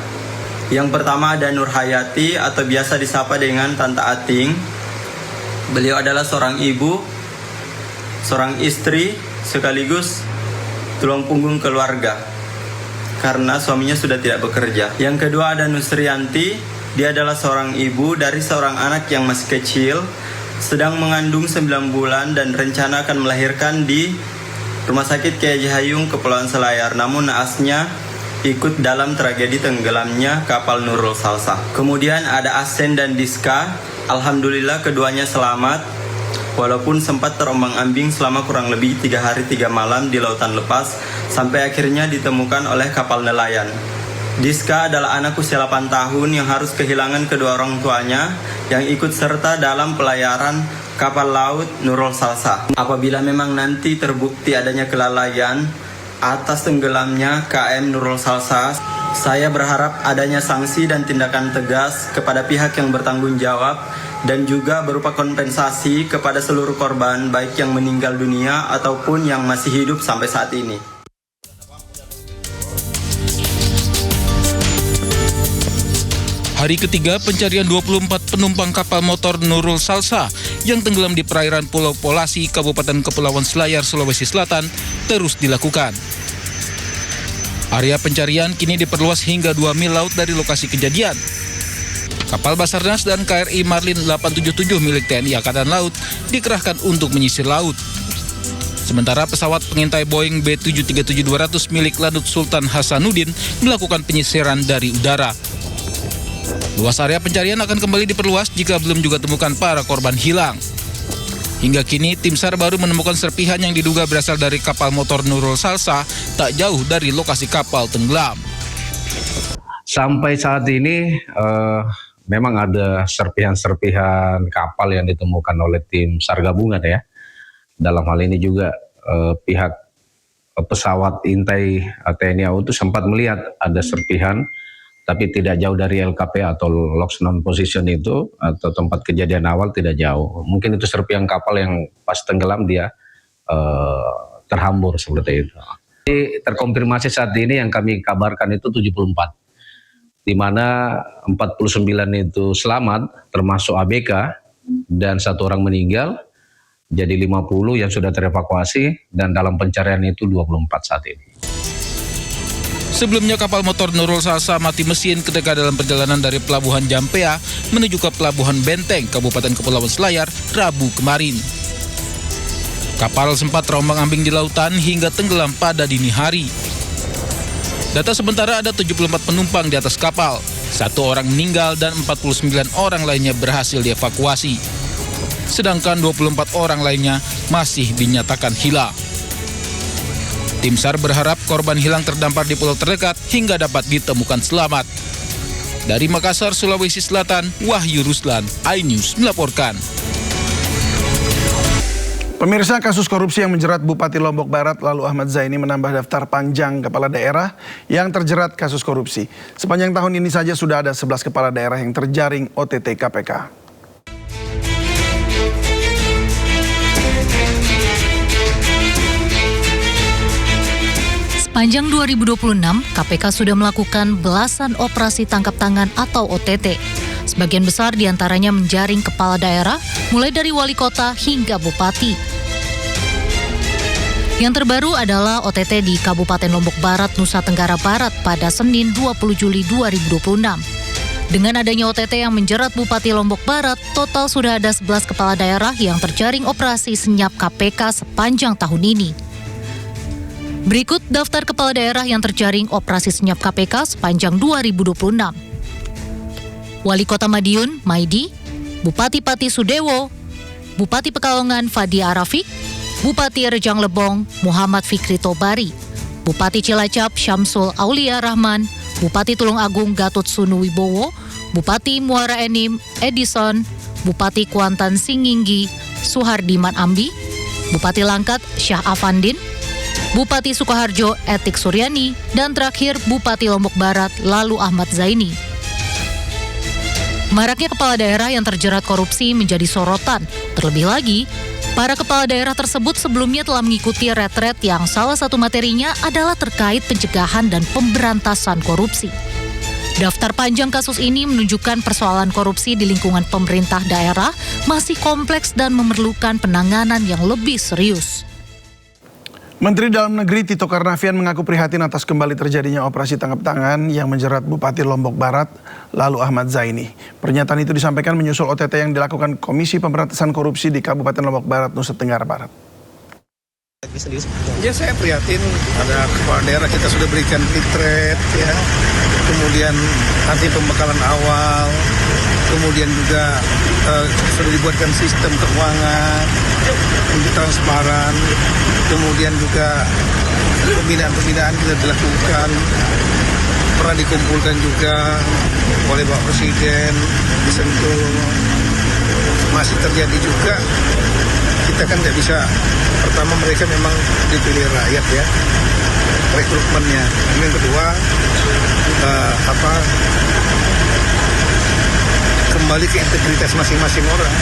Yang pertama ada Nur Hayati atau biasa disapa dengan Tante Ating. Beliau adalah seorang ibu, seorang istri, sekaligus tulang punggung keluarga karena suaminya sudah tidak bekerja. Yang kedua ada Nusrianti, dia adalah seorang ibu dari seorang anak yang masih kecil, sedang mengandung 9 bulan dan rencana akan melahirkan di Rumah Sakit Kiai Haji Hayung, Kepulauan Selayar. Namun naasnya ikut dalam tragedi tenggelamnya kapal Nurul Salsa. Kemudian ada Asen dan Diska. Alhamdulillah keduanya selamat, walaupun sempat terombang-ambing selama kurang lebih 3 hari 3 malam di lautan lepas, sampai akhirnya ditemukan oleh kapal nelayan. Diska adalah anak usia 8 tahun yang harus kehilangan kedua orang tuanya yang ikut serta dalam pelayaran kapal laut Nurul Salsa. Apabila memang nanti terbukti adanya kelalaian atas tenggelamnya KM Nurul Salsa, saya berharap adanya sanksi dan tindakan tegas kepada pihak yang bertanggung jawab dan juga berupa kompensasi kepada seluruh korban baik yang meninggal dunia ataupun yang masih hidup sampai saat ini. Hari ketiga pencarian 24 penumpang kapal motor Nurul Salsa yang tenggelam di perairan Pulau Polasi, Kabupaten Kepulauan Selayar, Sulawesi Selatan terus dilakukan. Area pencarian kini diperluas hingga 2 mil laut dari lokasi kejadian. Kapal Basarnas dan KRI Marlin 877 milik TNI Angkatan Laut dikerahkan untuk menyisir laut. Sementara pesawat pengintai Boeing B737-200 milik Lanut Sultan Hasanuddin melakukan penyisiran dari udara. Luas area pencarian akan kembali diperluas jika belum juga temukan para korban hilang. Hingga kini, tim SAR baru menemukan serpihan yang diduga berasal dari kapal motor Nurul Salsa tak jauh dari lokasi kapal tenggelam. Sampai saat ini memang ada serpihan-serpihan kapal yang ditemukan oleh tim SAR gabungan ya. Dalam hal ini juga pihak pesawat intai TNI AU itu sempat melihat ada serpihan, tapi tidak jauh dari LKP atau Lost Non Position itu, atau tempat kejadian awal tidak jauh. Mungkin itu serpihan kapal yang pas tenggelam dia terhambur seperti itu. Jadi, terkonfirmasi saat ini yang kami kabarkan itu 74, di mana 49 itu selamat termasuk ABK dan 1 orang meninggal, jadi 50 yang sudah terevakuasi dan dalam pencarian itu 24 saat ini. Sebelumnya kapal motor Nurul Salsa mati mesin ketika dalam perjalanan dari Pelabuhan Jampea menuju ke Pelabuhan Benteng, Kabupaten Kepulauan Selayar, Rabu kemarin. Kapal sempat terombang-ambing di lautan hingga tenggelam pada dini hari. Data sementara ada 74 penumpang di atas kapal, 1 orang meninggal dan 49 orang lainnya berhasil dievakuasi. Sedangkan 24 orang lainnya masih dinyatakan hilang. Tim SAR berharap korban hilang terdampar di pulau terdekat hingga dapat ditemukan selamat. Dari Makassar, Sulawesi Selatan, Wahyu Ruslan, iNews melaporkan. Pemirsa, kasus korupsi yang menjerat Bupati Lombok Barat lalu Ahmad Zaini menambah daftar panjang kepala daerah yang terjerat kasus korupsi. Sepanjang tahun ini saja sudah ada 11 kepala daerah yang terjaring OTT KPK. Sepanjang 2026, KPK sudah melakukan belasan operasi tangkap tangan atau OTT. Sebagian besar diantaranya menjaring kepala daerah, mulai dari wali kota hingga bupati. Yang terbaru adalah OTT di Kabupaten Lombok Barat, Nusa Tenggara Barat pada Senin 20 Juli 2026. Dengan adanya OTT yang menjerat Bupati Lombok Barat, total sudah ada 11 kepala daerah yang terjaring operasi senyap KPK sepanjang tahun ini. Berikut daftar kepala daerah yang terjaring operasi senyap KPK sepanjang 2026. Wali Kota Madiun, Maidi, Bupati Pati Sudewo, Bupati Pekalongan, Fadi Arafik, Bupati Rejang Lebong, Muhammad Fikri Tobari, Bupati Cilacap, Syamsul Aulia Rahman, Bupati Tulung Agung, Gatot Sunu Wibowo, Bupati Muara Enim, Edison, Bupati Kuantan Singinggi, Suhardiman Ambi, Bupati Langkat, Syah Afandin, Bupati Sukoharjo, Etik Suryani, dan terakhir Bupati Lombok Barat, lalu Ahmad Zaini. Maraknya kepala daerah yang terjerat korupsi menjadi sorotan. Terlebih lagi, para kepala daerah tersebut sebelumnya telah mengikuti retret yang salah satu materinya adalah terkait pencegahan dan pemberantasan korupsi. Daftar panjang kasus ini menunjukkan persoalan korupsi di lingkungan pemerintah daerah masih kompleks dan memerlukan penanganan yang lebih serius. Menteri Dalam Negeri Tito Karnavian mengaku prihatin atas kembali terjadinya operasi tangkap tangan yang menjerat Bupati Lombok Barat, lalu Ahmad Zaini. Pernyataan itu disampaikan menyusul OTT yang dilakukan Komisi Pemberantasan Korupsi di Kabupaten Lombok Barat, Nusa Tenggara Barat. Ya, saya prihatin ada kepala daerah kita sudah berikan retret ya, kemudian nanti pembekalan awal, kemudian juga sudah dibuatkan sistem keuangan untuk transparan, kemudian juga pembinaan kita dilakukan, pernah dikumpulkan juga oleh Bapak Presiden di Sentul. Masih terjadi juga, kita kan tidak bisa, pertama mereka memang dipilih rakyat ya, rekrutmennya. Yang kedua, kembali ke integritas masing-masing orang.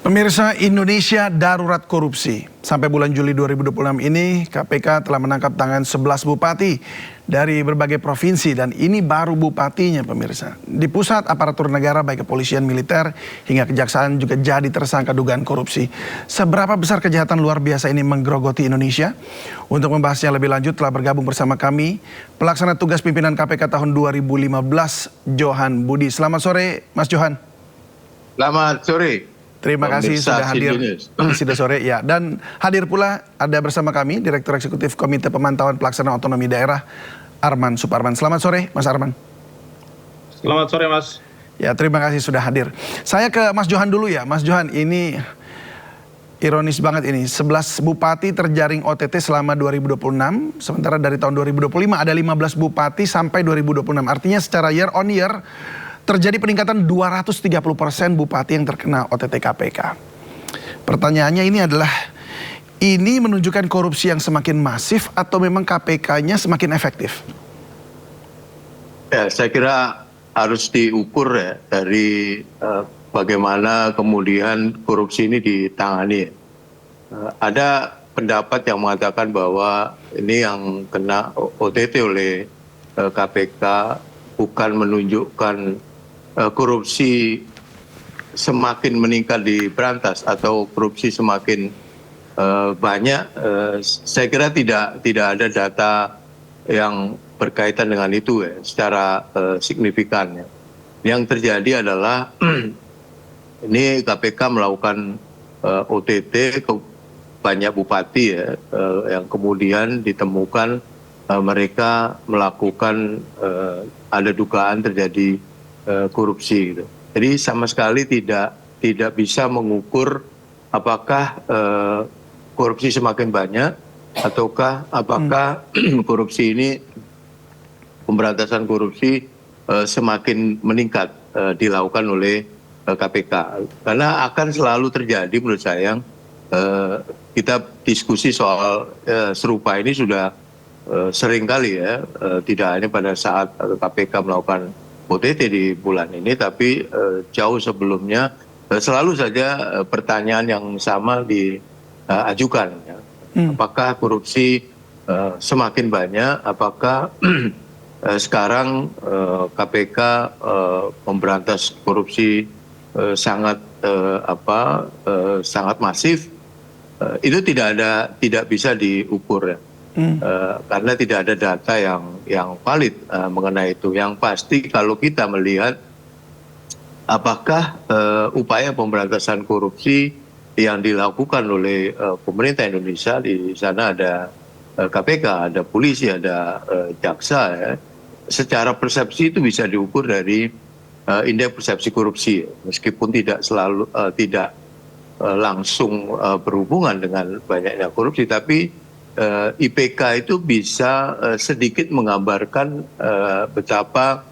Pemirsa, Indonesia darurat korupsi. Sampai bulan Juli 2026 ini, KPK telah menangkap tangan 11 bupati dari berbagai provinsi dan ini baru bupatinya, pemirsa. Di pusat aparatur negara baik kepolisian, militer hingga kejaksaan juga jadi tersangka dugaan korupsi. Seberapa besar kejahatan luar biasa ini menggerogoti Indonesia? Untuk membahasnya lebih lanjut telah bergabung bersama kami pelaksana tugas pimpinan KPK tahun 2015, Johan Budi. Selamat sore, Mas Johan. Selamat sore. Terima kasih sudah hadir di sore ya, dan hadir pula ada bersama kami Direktur Eksekutif Komite Pemantauan Pelaksanaan Otonomi Daerah Arman Suparman. Selamat sore, Mas Arman. Selamat sore, Mas. Ya, terima kasih sudah hadir. Saya ke Mas Johan dulu ya, Mas Johan. Ini ironis banget ini, 11 bupati terjaring OTT selama 2026, sementara dari tahun 2025 ada 15 bupati sampai 2026. Artinya secara year on year terjadi peningkatan 230% bupati yang terkena OTT KPK. Pertanyaannya ini adalah, ini menunjukkan korupsi yang semakin masif atau memang KPK-nya semakin efektif? Ya, saya kira harus diukur ya dari bagaimana kemudian korupsi ini ditangani. Ada pendapat yang mengatakan bahwa ini yang kena OTT oleh KPK bukan menunjukkan korupsi semakin meningkat di berantas atau korupsi semakin banyak. Saya kira tidak ada data yang berkaitan dengan itu ya, secara signifikan ya. Yang terjadi adalah ini KPK melakukan OTT ke banyak bupati ya, yang kemudian ditemukan mereka melakukan ada dugaan terjadi korupsi gitu. Jadi sama sekali tidak bisa mengukur apakah korupsi semakin banyak ataukah apakah korupsi ini, pemberantasan korupsi semakin meningkat dilakukan oleh KPK. Karena akan selalu terjadi menurut saya, kita diskusi soal serupa ini sudah sering kali ya, tidak hanya pada saat KPK melakukan OTT di bulan ini, tapi jauh sebelumnya selalu saja pertanyaan yang sama diajukan. Ya. Apakah korupsi semakin banyak? Apakah sekarang KPK memberantas korupsi sangat sangat masif? Itu tidak bisa diukur ya. Karena tidak ada data yang valid mengenai itu. Yang pasti kalau kita melihat apakah upaya pemberantasan korupsi yang dilakukan oleh pemerintah Indonesia, di sana ada KPK, ada polisi, ada jaksa ya, secara persepsi itu bisa diukur dari indeks persepsi korupsi, meskipun tidak selalu langsung berhubungan dengan banyaknya korupsi, tapi IPK itu bisa sedikit menggambarkan betapa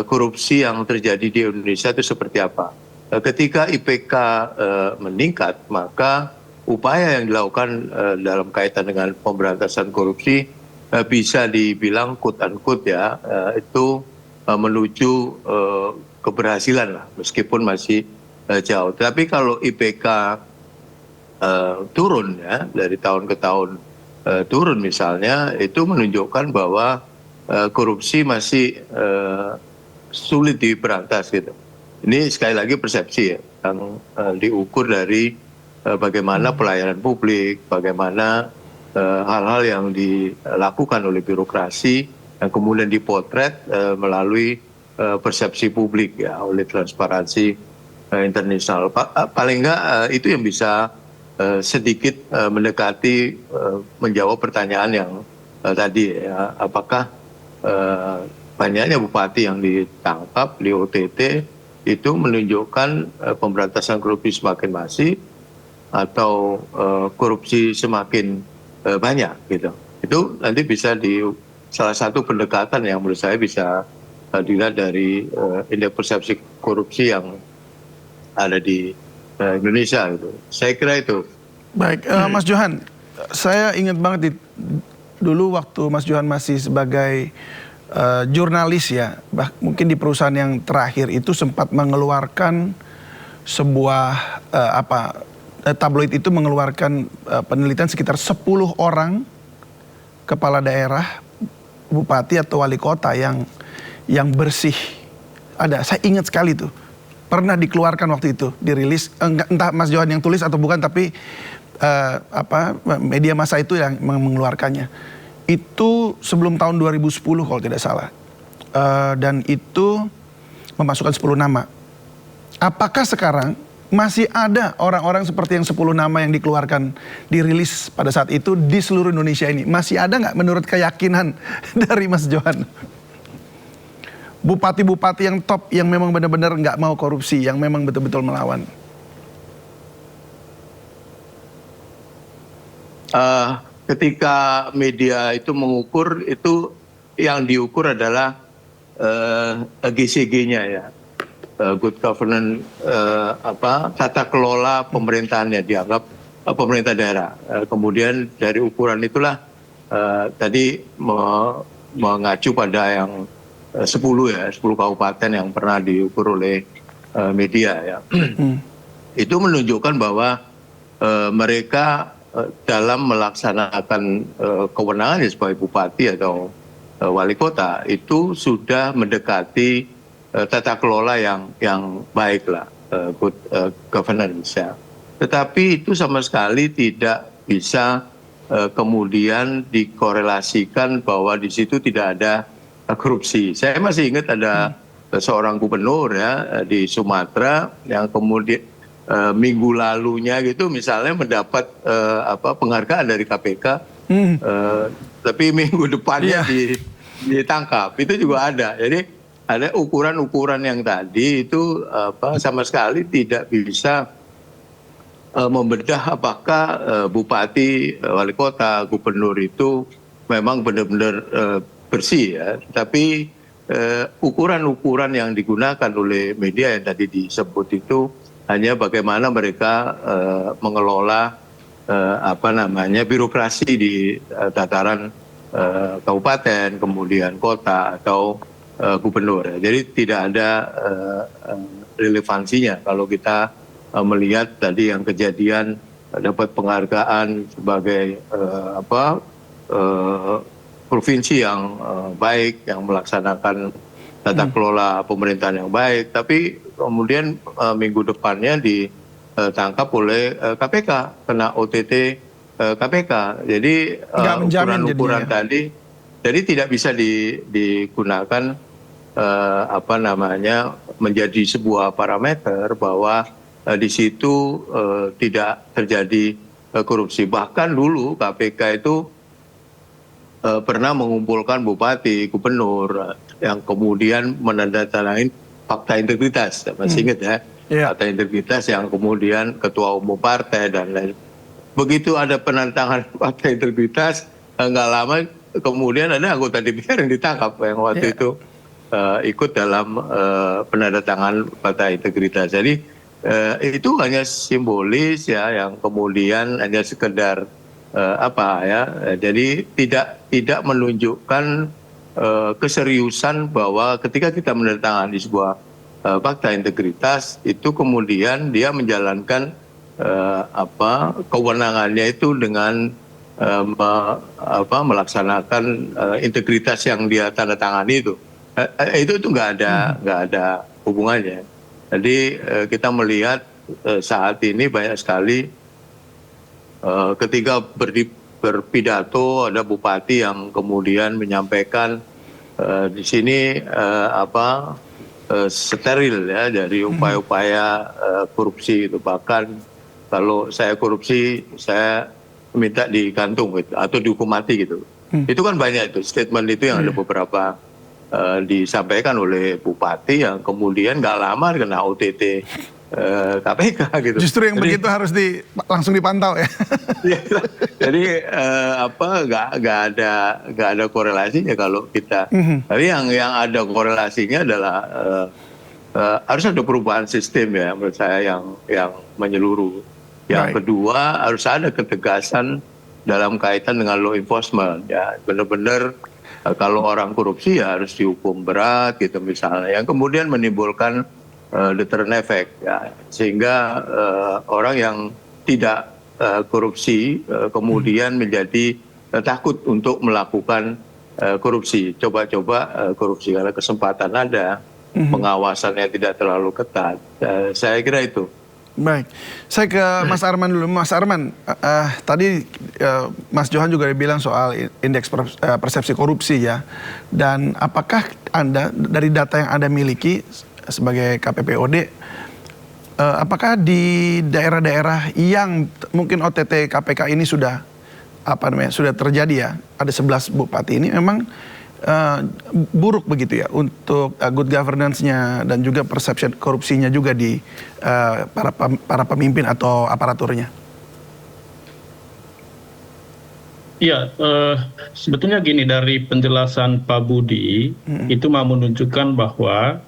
korupsi yang terjadi di Indonesia itu seperti apa. Ketika IPK meningkat, maka upaya yang dilakukan dalam kaitan dengan pemberantasan korupsi bisa dibilang quote-unquote ya, itu menuju keberhasilan lah, meskipun masih jauh. Tapi kalau IPK turun ya, dari tahun ke tahun turun misalnya, itu menunjukkan bahwa korupsi masih sulit diberantas gitu. Ini sekali lagi persepsi ya, yang diukur dari bagaimana pelayanan publik, bagaimana hal-hal yang dilakukan oleh birokrasi, yang kemudian dipotret melalui persepsi publik ya, oleh transparansi internasional. Paling enggak itu yang bisa sedikit mendekati menjawab pertanyaan yang tadi ya, apakah banyaknya bupati yang ditangkap di OTT itu menunjukkan pemberantasan korupsi semakin masif atau korupsi semakin banyak gitu. Itu nanti bisa di salah satu pendekatan yang menurut saya bisa dilihat dari indeks persepsi korupsi yang ada di Indonesia gitu. Saya kira itu. Baik, Mas Johan, saya ingat banget dulu waktu Mas Johan masih sebagai jurnalis ya, mungkin di perusahaan yang terakhir itu sempat mengeluarkan sebuah tabloid itu mengeluarkan penelitian sekitar 10 orang kepala daerah, bupati atau wali kota yang bersih. Ada, saya ingat sekali tuh. Pernah dikeluarkan waktu itu, dirilis, entah Mas Johan yang tulis atau bukan, tapi media massa itu yang mengeluarkannya. Itu sebelum tahun 2010 kalau tidak salah. Dan itu memasukkan 10 nama. Apakah sekarang masih ada orang-orang seperti yang 10 nama yang dikeluarkan, dirilis pada saat itu di seluruh Indonesia ini? Masih ada nggak menurut keyakinan dari Mas Johan? Bupati-bupati yang top, yang memang benar-benar nggak mau korupsi, yang memang betul-betul melawan? Ketika media itu mengukur, itu yang diukur adalah GCG-nya ya, good governance, tata kelola pemerintahannya dianggap pemerintah daerah. Kemudian dari ukuran itulah tadi mengacu pada yang 10 kabupaten yang pernah diukur oleh media ya. Itu menunjukkan bahwa mereka dalam melaksanakan kewenangan sebagai bupati atau wali kota itu sudah mendekati tata kelola yang baik lah, good governance ya. Tetapi itu sama sekali tidak bisa kemudian dikorelasikan bahwa di situ tidak ada korupsi. Saya masih ingat ada seorang gubernur ya di Sumatera yang kemudian minggu lalunya gitu misalnya mendapat penghargaan dari KPK, tapi minggu depannya ditangkap. Itu juga ada. Jadi ada ukuran-ukuran yang tadi itu sama sekali tidak bisa membedah apakah bupati, wali kota, gubernur itu memang benar-benar bersih ya. Tapi ukuran-ukuran yang digunakan oleh media yang tadi disebut itu hanya bagaimana mereka mengelola birokrasi di tataran kabupaten, kemudian kota atau gubernur. Jadi tidak ada relevansinya kalau kita melihat tadi yang kejadian dapat penghargaan sebagai provinsi yang baik, yang melaksanakan tata kelola pemerintahan yang baik, tapi kemudian minggu depannya ditangkap oleh KPK, kena OTT KPK. Jadi ukuran-ukuran tadi, jadi tidak bisa digunakan menjadi sebuah parameter bahwa di situ tidak terjadi korupsi. Bahkan dulu KPK itu pernah mengumpulkan bupati, gubernur yang kemudian menandatangani fakta integritas, masih ingat ya? Fakta integritas yang kemudian ketua umum partai dan lain. Begitu ada penantangan fakta integritas, nggak lama kemudian ada anggota DPR yang ditangkap yang waktu itu ikut dalam penandatangan fakta integritas. Jadi itu hanya simbolis ya, yang kemudian hanya sekedar jadi tidak menunjukkan keseriusan bahwa ketika kita menandatangani sebuah fakta integritas itu kemudian dia menjalankan kewenangannya itu dengan melaksanakan integritas yang dia tanda tangani itu nggak ada hubungannya. Jadi kita melihat saat ini banyak sekali ketika berpidato ada bupati yang kemudian menyampaikan di sini steril ya dari upaya-upaya korupsi itu. Bahkan kalau saya korupsi saya minta digantung gitu, atau dihukum mati gitu. Itu kan banyak itu statement itu yang ada beberapa disampaikan oleh bupati yang kemudian nggak lama kena OTT KPK gitu. Justru yang begitu harus langsung dipantau ya. Jadi nggak ada korelasinya kalau kita. Tapi yang ada korelasinya adalah harus ada perubahan sistem ya menurut saya yang menyeluruh. Yang kedua harus ada ketegasan dalam kaitan dengan law enforcement ya, benar-benar kalau orang korupsi ya harus dihukum berat gitu misalnya, yang kemudian menimbulkan deterrent effect ya, sehingga orang yang tidak korupsi kemudian menjadi takut untuk melakukan korupsi, coba-coba korupsi karena kesempatan ada, pengawasannya tidak terlalu ketat. Saya kira itu. Baik, saya ke Mas Arman dulu. Mas Arman, tadi Mas Johan juga bilang soal indeks persepsi korupsi ya. Dan apakah Anda dari data yang Anda miliki sebagai KPPOD, apakah di daerah-daerah yang mungkin OTT KPK ini sudah terjadi ya, ada 11 bupati ini memang buruk begitu ya untuk good governance-nya dan juga perception korupsinya juga di para pemimpin atau aparaturnya? Iya, sebetulnya gini, dari penjelasan Pak Budi itu mau menunjukkan bahwa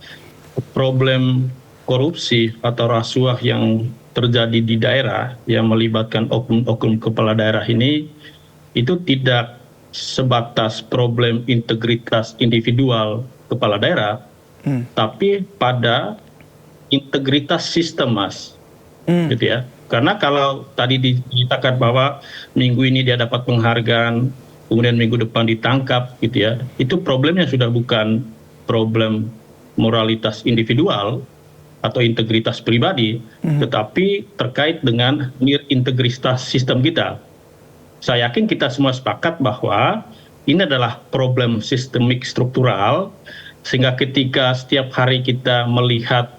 problem korupsi atau rasuah yang terjadi di daerah yang melibatkan oknum kepala daerah ini itu tidak sebatas problem integritas individual kepala daerah, tapi pada integritas sistem, Mas, gitu ya. Karena kalau tadi diceritakan bahwa minggu ini dia dapat penghargaan, kemudian minggu depan ditangkap, gitu ya, itu problemnya sudah bukan problem moralitas individual atau integritas pribadi, tetapi terkait dengan integritas sistem kita. Saya yakin kita semua sepakat bahwa ini adalah problem sistemik struktural, sehingga ketika setiap hari kita melihat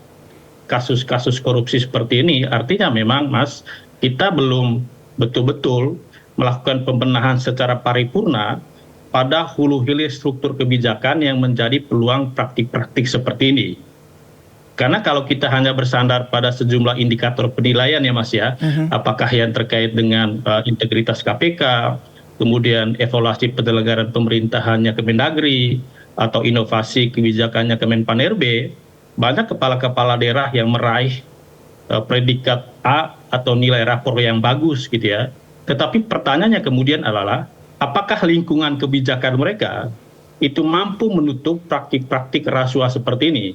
kasus-kasus korupsi seperti ini, artinya memang, Mas, kita belum betul-betul melakukan pembenahan secara paripurna pada hulu hilir struktur kebijakan yang menjadi peluang praktik-praktik seperti ini. Karena kalau kita hanya bersandar pada sejumlah indikator penilaian ya Mas ya, apakah yang terkait dengan integritas KPK, kemudian evaluasi penyelenggaraan pemerintahannya Kemendagri, atau inovasi kebijakannya Kemenpan-RB, banyak kepala-kepala daerah yang meraih predikat A atau nilai rapor yang bagus gitu ya. Tetapi pertanyaannya kemudian adalah, apakah lingkungan kebijakan mereka itu mampu menutup praktik-praktik rasuah seperti ini?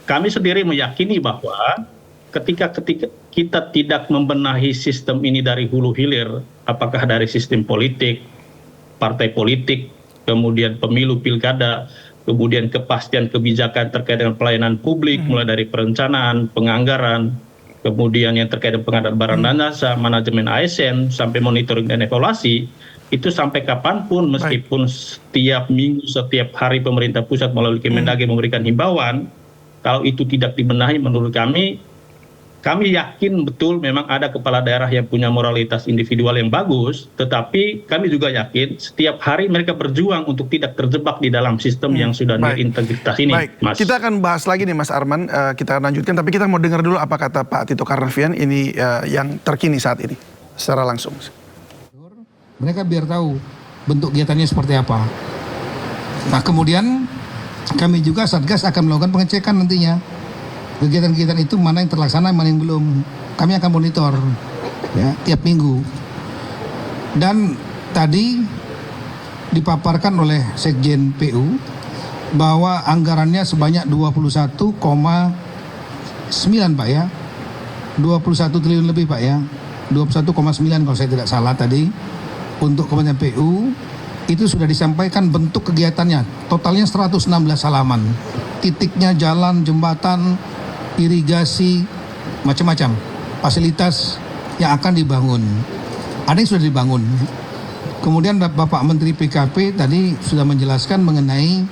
Kami sendiri meyakini bahwa ketika kita tidak membenahi sistem ini dari hulu hilir, apakah dari sistem politik, partai politik, kemudian pemilu pilkada, kemudian kepastian kebijakan terkait dengan pelayanan publik, mulai dari perencanaan, penganggaran, kemudian yang terkait dengan pengadaan barang dan jasa, manajemen ASN, sampai monitoring dan evaluasi, itu sampai kapanpun, meskipun setiap minggu, setiap hari pemerintah pusat melalui Kemendagri memberikan himbauan, kalau itu tidak dibenahi, menurut kami yakin betul memang ada kepala daerah yang punya moralitas individual yang bagus, tetapi kami juga yakin setiap hari mereka berjuang untuk tidak terjebak di dalam sistem yang sudah integritas ini. Mas. Kita akan bahas lagi nih Mas Arman, kita lanjutkan, tapi kita mau dengar dulu apa kata Pak Tito Karnavian ini yang terkini saat ini, secara langsung. Mereka biar tahu bentuk kegiatannya seperti apa. Nah kemudian kami juga Satgas akan melakukan pengecekan nantinya. Kegiatan-kegiatan itu mana yang terlaksana, mana yang belum. Kami akan monitor ya, tiap minggu. Dan tadi dipaparkan oleh Sekjen PU bahwa anggarannya sebanyak 21,9 Pak ya. 21 triliun lebih Pak ya. 21,9 kalau saya tidak salah tadi. Untuk Kementerian PU itu sudah disampaikan bentuk kegiatannya. Totalnya 116 halaman. Titiknya jalan, jembatan, irigasi, macam-macam fasilitas yang akan dibangun. Ada yang sudah dibangun. Kemudian Bapak Menteri PKP tadi sudah menjelaskan mengenai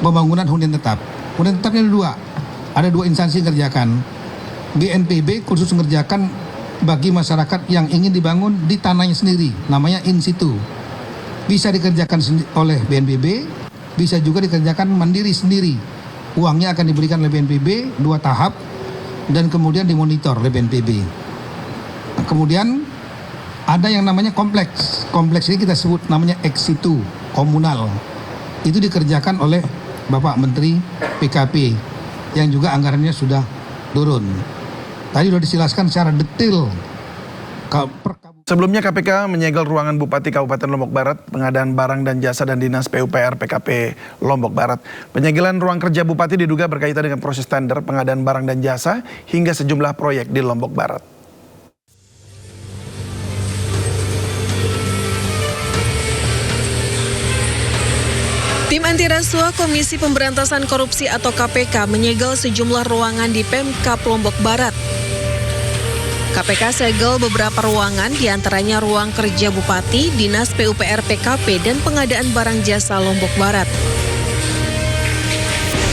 pembangunan hunian tetap. Hunian tetapnya ada dua instansi yang kerjakan. BNPB khusus mengerjakan bagi masyarakat yang ingin dibangun di tanahnya sendiri, namanya in situ. Bisa dikerjakan oleh BNPB, bisa juga dikerjakan mandiri sendiri. Uangnya akan diberikan oleh BNPB 2 tahap dan kemudian dimonitor oleh BNPB. Kemudian ada yang namanya kompleks. Kompleks ini kita sebut namanya ex situ, komunal. Itu dikerjakan oleh Bapak Menteri PKP yang juga anggarannya sudah turun. Tadi sudah dijelaskan secara detail. Sebelumnya KPK menyegel ruangan Bupati Kabupaten Lombok Barat, pengadaan barang dan jasa dan Dinas PUPR PKP Lombok Barat. Penyegelan ruang kerja Bupati diduga berkaitan dengan proses tender pengadaan barang dan jasa hingga sejumlah proyek di Lombok Barat. Tim anti rasuah Komisi Pemberantasan Korupsi atau KPK menyegel sejumlah ruangan di Pemkab Lombok Barat. KPK segel beberapa ruangan, diantaranya ruang kerja Bupati, Dinas PUPR PKP, dan pengadaan barang jasa Lombok Barat.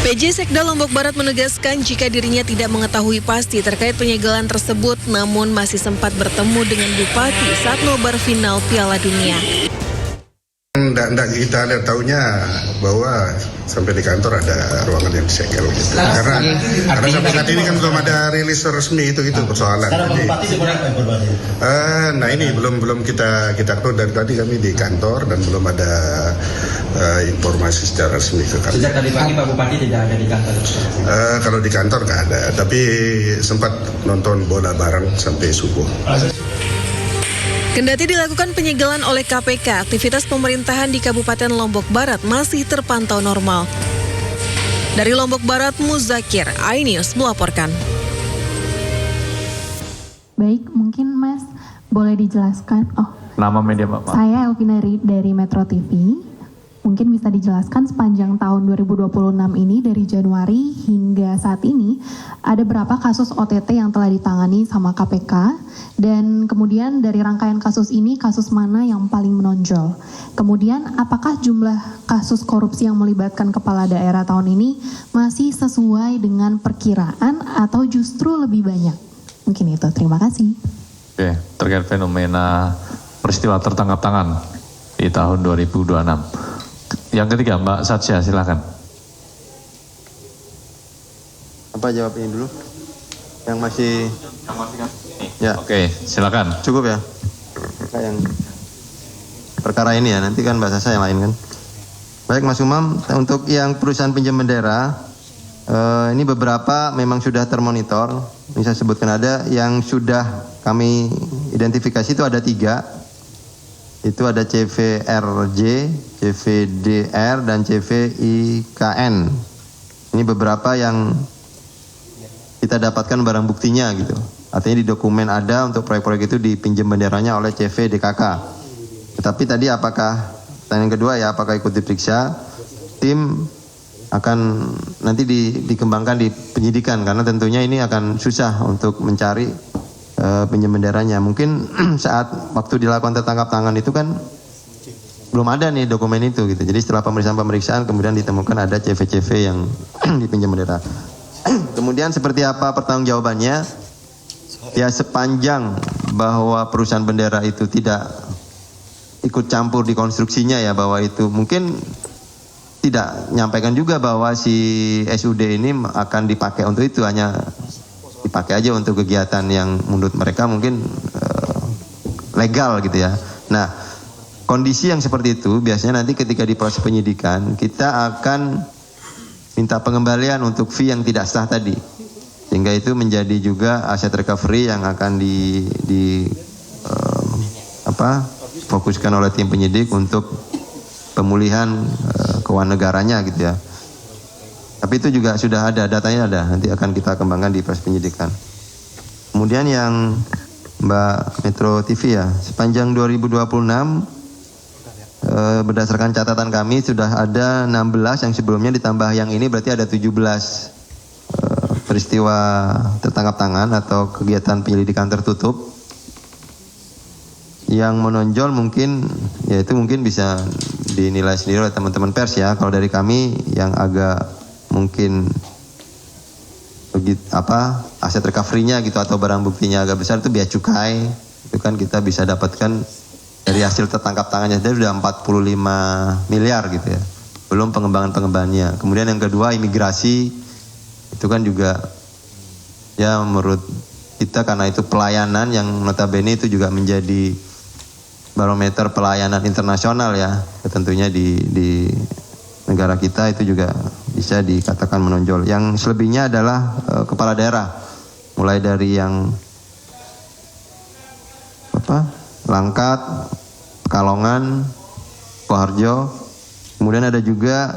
PJ Sekda Lombok Barat menegaskan jika dirinya tidak mengetahui pasti terkait penyegelan tersebut, namun masih sempat bertemu dengan Bupati saat nobar final Piala Dunia. Nggak kita lihat tahunya bahwa sampai di kantor ada ruangan yang disegel gitu. Karena sampai saat ini kan belum ada rilis resmi itu persoalan. Nah ini belum kita tahu, dari tadi kami di kantor dan belum ada informasi secara resmi ke kami. Sejak tadi pagi Pak Bupati tidak ada di kantor? Kalau di kantor nggak ada, tapi sempat nonton bola bareng sampai subuh. Kendati dilakukan penyegelan oleh KPK, aktivitas pemerintahan di Kabupaten Lombok Barat masih terpantau normal. Dari Lombok Barat, Muzakir, iNews melaporkan. Baik, mungkin Mas boleh dijelaskan. Nama media Bapak? Saya Elvina dari Metro TV. Mungkin bisa dijelaskan sepanjang tahun 2026 ini dari Januari hingga saat ini ada berapa kasus OTT yang telah ditangani sama KPK, dan kemudian dari rangkaian kasus ini kasus mana yang paling menonjol. Kemudian apakah jumlah kasus korupsi yang melibatkan kepala daerah tahun ini masih sesuai dengan perkiraan atau justru lebih banyak? Mungkin itu, terima kasih. Oke, terkait fenomena peristiwa tertangkap tangan di tahun 2026. Yang ketiga, Mbak Satsia, silakan. Bapak jawab ini dulu. Yang masih. Ya. Oke, silakan. Cukup ya. Yang perkara ini ya, nanti kan bahasa saya yang lain kan. Baik Mas Umam, untuk yang perusahaan pinjam bendera, ini beberapa memang sudah termonitor. Ini saya sebutkan ada yang sudah kami identifikasi itu ada 3. Itu ada CVRJ, CVDR, dan CVIKN. Ini beberapa yang kita dapatkan barang buktinya gitu. Artinya di dokumen ada untuk proyek-proyek itu dipinjam benderanya oleh CVDKK. Tetapi tadi apakah, pertanyaan kedua ya, apakah ikut diperiksa? Tim akan nanti dikembangkan di penyidikan karena tentunya ini akan susah untuk mencari pinjam benderanya. Mungkin saat waktu dilakukan tertangkap tangan itu kan belum ada nih dokumen itu gitu. Jadi setelah pemeriksaan kemudian ditemukan ada CV-CV yang dipinjam bendera. Kemudian seperti apa pertanggungjawabannya? Ya sepanjang bahwa perusahaan bendera itu tidak ikut campur di konstruksinya ya, bahwa itu mungkin tidak nyampaikan juga bahwa si SUD ini akan dipakai untuk itu, hanya dipakai aja untuk kegiatan yang menurut mereka mungkin legal gitu ya. Nah, kondisi yang seperti itu biasanya nanti ketika di proses penyidikan kita akan minta pengembalian untuk fee yang tidak sah tadi, sehingga itu menjadi juga aset recovery yang akan fokuskan oleh tim penyidik untuk pemulihan keuangan negaranya gitu ya. Tapi itu juga sudah ada, datanya ada, nanti akan kita kembangkan di proses penyidikan. Kemudian yang Mbak Metro TV ya, sepanjang 2026 berdasarkan catatan kami sudah ada 16, yang sebelumnya ditambah yang ini berarti ada 17 peristiwa tertangkap tangan atau kegiatan penyelidikan tertutup. Yang menonjol mungkin, ya itu mungkin bisa dinilai sendiri oleh teman-teman pers ya. Kalau dari kami yang agak mungkin aset recovery-nya gitu atau barang buktinya agak besar itu bea cukai. Itu kan kita bisa dapatkan dari hasil tertangkap tangannya saja sudah 45 miliar gitu ya. Belum pengembangannya. Kemudian yang kedua imigrasi, itu kan juga ya menurut kita karena itu pelayanan yang notabene itu juga menjadi barometer pelayanan internasional ya, tentunya di negara kita itu juga bisa dikatakan menonjol. Yang selebihnya adalah kepala daerah, mulai dari yang Langkat, Pekalongan, Poharjo, kemudian ada juga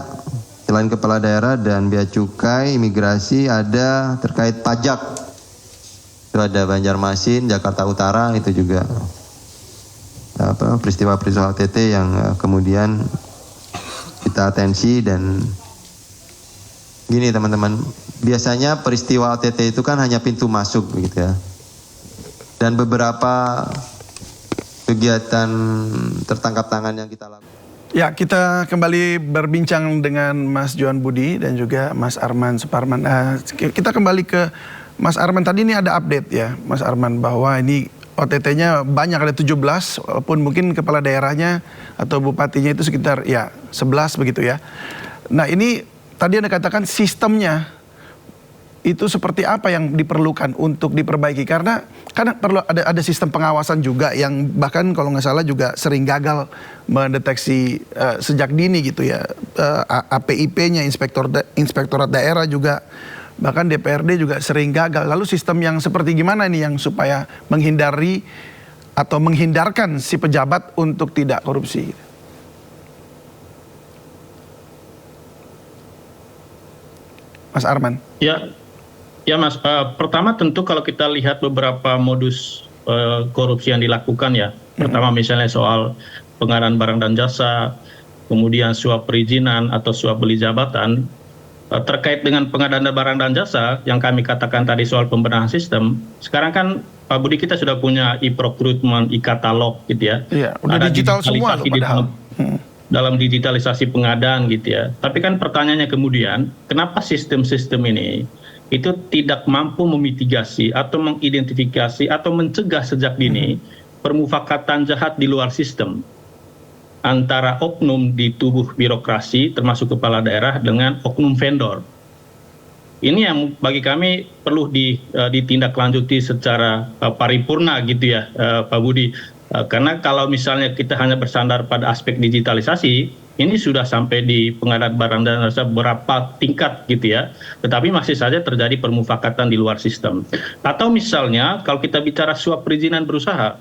selain kepala daerah dan bea cukai, imigrasi, ada terkait pajak, itu ada Banjarmasin, Jakarta Utara, itu juga peristiwa-peristiwa OTT yang kemudian kita atensi. Dan gini teman-teman, biasanya peristiwa OTT itu kan hanya pintu masuk gitu ya, dan beberapa kegiatan tertangkap tangan yang kita lakukan. Ya, kita kembali berbincang dengan Mas Johan Budi dan juga Mas Arman Suparman. Kita kembali ke Mas Arman. Tadi ini ada update ya Mas Arman, bahwa ini OTT-nya banyak, ada 17, walaupun mungkin kepala daerahnya atau bupatinya itu sekitar ya 11 begitu ya. Nah ini tadi Anda katakan sistemnya itu seperti apa yang diperlukan untuk diperbaiki, karena perlu ada sistem pengawasan juga yang bahkan kalau nggak salah juga sering gagal mendeteksi sejak dini gitu ya. APIP-nya, inspektorat daerah juga, bahkan DPRD juga sering gagal. Lalu sistem yang seperti gimana ini yang supaya menghindari atau menghindarkan si pejabat untuk tidak korupsi? Mas Arman. Ya Mas, pertama tentu kalau kita lihat beberapa modus korupsi yang dilakukan ya. Pertama misalnya soal pengadaan barang dan jasa, kemudian suap perizinan atau suap beli jabatan. Terkait dengan pengadaan barang dan jasa yang kami katakan tadi soal pembenahan sistem, sekarang kan Pak Budi kita sudah punya e-procurement, e-katalog gitu ya. Iya, udah ada digital semua loh padahal. Dalam digitalisasi pengadaan gitu ya. Tapi kan pertanyaannya kemudian, kenapa sistem-sistem ini itu tidak mampu memitigasi atau mengidentifikasi atau mencegah sejak dini permufakatan jahat di luar sistem antara oknum di tubuh birokrasi termasuk kepala daerah dengan oknum vendor. ini yang bagi kami perlu ditindaklanjuti secara paripurna gitu ya, Pak Budi. Karena kalau misalnya kita hanya bersandar pada aspek digitalisasi, ini sudah sampai di pengadaan barang dan jasa berapa tingkat gitu ya, tetapi masih saja terjadi permufakatan di luar sistem. Atau misalnya kalau kita bicara suap perizinan berusaha,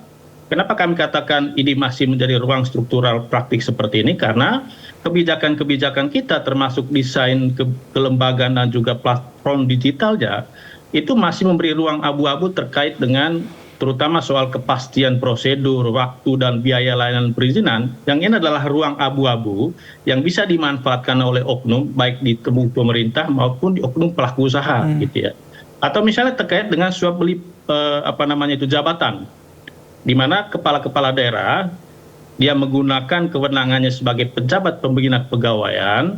kenapa kami katakan ini masih menjadi ruang struktural praktik seperti ini? Karena kebijakan-kebijakan kita termasuk desain kelembagaan dan juga platform digitalnya itu masih memberi ruang abu-abu terkait dengan terutama soal kepastian prosedur, waktu, dan biaya layanan perizinan, yang ini adalah ruang abu-abu yang bisa dimanfaatkan oleh oknum, baik di tubuh pemerintah maupun di oknum pelaku usaha, gitu ya. Atau misalnya terkait dengan suap beli jabatan, di mana kepala-kepala daerah dia menggunakan kewenangannya sebagai pejabat pembina kepegawaian,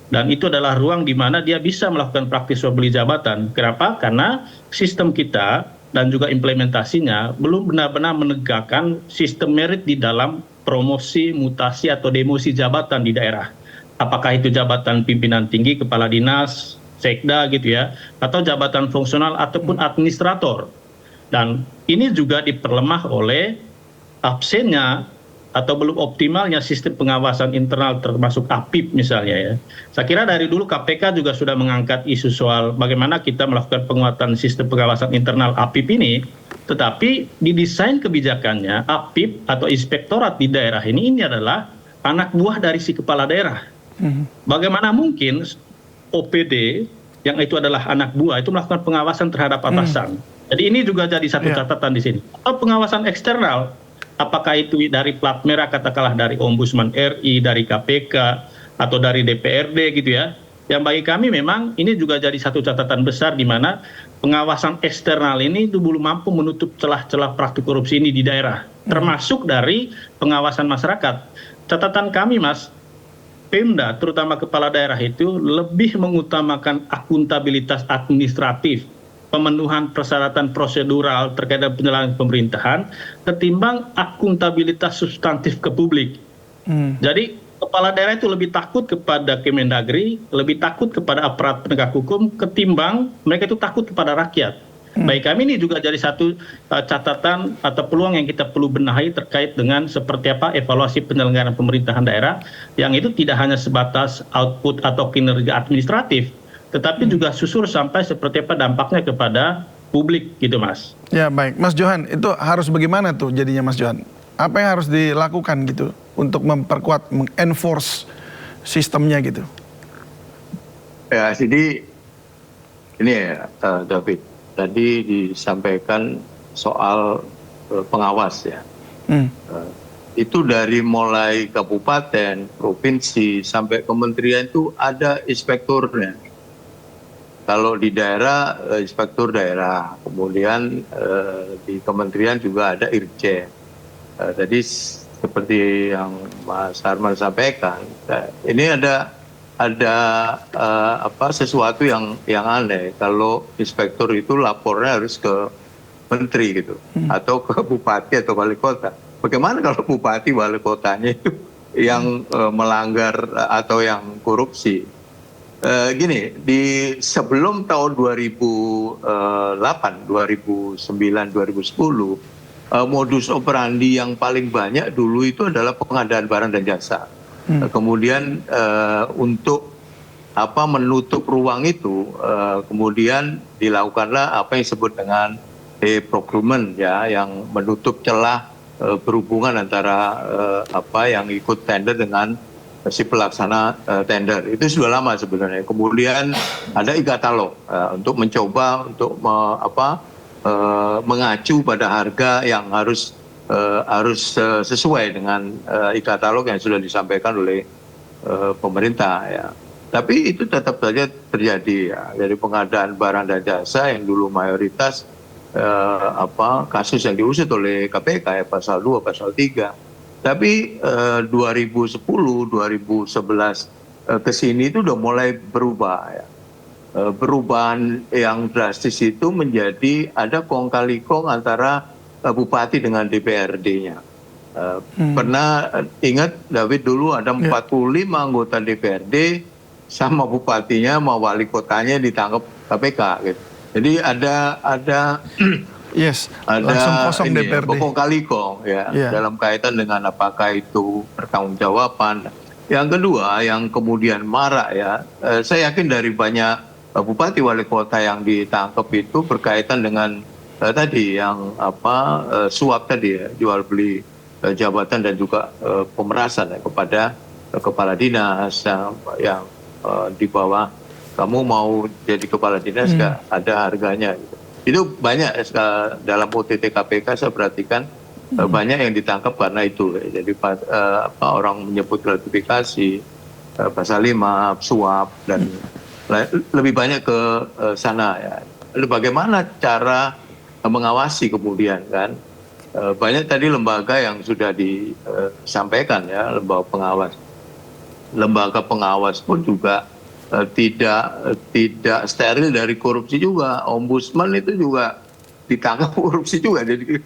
dan itu adalah ruang di mana dia bisa melakukan praktik suap beli jabatan. Kenapa? Karena sistem kita dan juga implementasinya belum benar-benar menegakkan sistem merit di dalam promosi, mutasi, atau demosi jabatan di daerah. Apakah itu jabatan pimpinan tinggi, kepala dinas, sekda gitu ya, atau jabatan fungsional ataupun administrator. Dan ini juga diperlemah oleh absennya atau belum optimalnya sistem pengawasan internal termasuk APIP misalnya ya. Saya kira dari dulu KPK juga sudah mengangkat isu soal bagaimana kita melakukan penguatan sistem pengawasan internal APIP ini, tetapi di desain kebijakannya APIP atau inspektorat di daerah ini adalah anak buah dari si kepala daerah. Bagaimana mungkin OPD yang itu adalah anak buah itu melakukan pengawasan terhadap atasan? Jadi ini juga jadi satu catatan di sini. Atau pengawasan eksternal, apakah itu dari plat merah, katakanlah dari Ombudsman RI, dari KPK, atau dari DPRD gitu ya. Yang bagi kami memang ini juga jadi satu catatan besar di mana pengawasan eksternal ini itu belum mampu menutup celah-celah praktik korupsi ini di daerah. Termasuk dari pengawasan masyarakat. Catatan kami Mas, Pemda terutama kepala daerah itu lebih mengutamakan akuntabilitas administratif, pemenuhan persyaratan prosedural terkait dengan penyelenggaraan pemerintahan ketimbang akuntabilitas substantif ke publik. Jadi kepala daerah itu lebih takut kepada Kemendagri, lebih takut kepada aparat penegak hukum ketimbang mereka itu takut kepada rakyat. Baik kami ini juga jadi satu catatan atau peluang yang kita perlu benahi terkait dengan seperti apa evaluasi penyelenggaraan pemerintahan daerah yang itu tidak hanya sebatas output atau kinerja administratif, tetapi juga susur sampai seperti apa dampaknya kepada publik gitu Mas. Ya baik, Mas Johan, itu harus bagaimana tuh jadinya Mas Johan? Apa yang harus dilakukan gitu untuk memperkuat, mengenforce sistemnya gitu? Ya, jadi ini ya David, tadi disampaikan soal pengawas ya. Itu dari mulai kabupaten, provinsi, sampai kementerian itu ada inspekturnya. Kalau di daerah, inspektur daerah, kemudian di kementerian juga ada irjen. Tadi seperti yang Mas Harman sampaikan, ini ada sesuatu yang aneh. Kalau inspektur itu lapornya harus ke menteri gitu, atau ke bupati atau wali kota. Bagaimana kalau bupati wali kotanya itu yang melanggar atau yang korupsi? Gini, sebelum tahun 2008, 2009, 2010, modus operandi yang paling banyak dulu itu adalah pengadaan barang dan jasa. Kemudian untuk menutup ruang itu, kemudian dilakukanlah apa yang disebut dengan procurement ya, yang menutup celah berhubungan antara yang ikut tender dengan si pelaksana tender. Itu sudah lama sebenarnya. Kemudian ada e-katalog untuk mencoba untuk mengacu pada harga yang harus sesuai dengan e-katalog yang sudah disampaikan oleh pemerintah ya. Tapi itu tetap saja terjadi ya. Dari pengadaan barang dan jasa yang dulu mayoritas kasus yang diusut oleh KPK ya, pasal 2, pasal 3. Tapi 2010, 2011 ke sini itu udah mulai berubah ya. Perubahan yang drastis itu menjadi ada kong kali kong antara bupati dengan DPRD-nya. Pernah ingat David dulu ada 45 anggota DPRD sama bupatinya, sama wali kotanya ditangkap KPK gitu. Jadi ada langsung kosong ini DPRD. bokong kali kong ya dalam kaitan dengan apakah itu pertanggungjawaban. Yang kedua yang kemudian marak ya, saya yakin dari banyak bupati wali kota yang ditangkap itu berkaitan dengan tadi yang suap tadi ya, jual beli jabatan dan juga pemerasan ya, kepada kepala dinas yang di bawah. Kamu mau jadi kepala dinas nggak ada harganya gitu. Itu banyak dalam OTT KPK saya perhatikan banyak yang ditangkap karena itu. Jadi orang menyebut gratifikasi, pasal 5, suap dan lebih banyak ke sana ya. Lalu bagaimana cara mengawasi kemudian kan? Banyak tadi lembaga yang sudah disampaikan ya, lembaga pengawas. Lembaga pengawas pun juga tidak steril dari korupsi juga. Ombudsman itu juga ditangkap korupsi juga. Jadi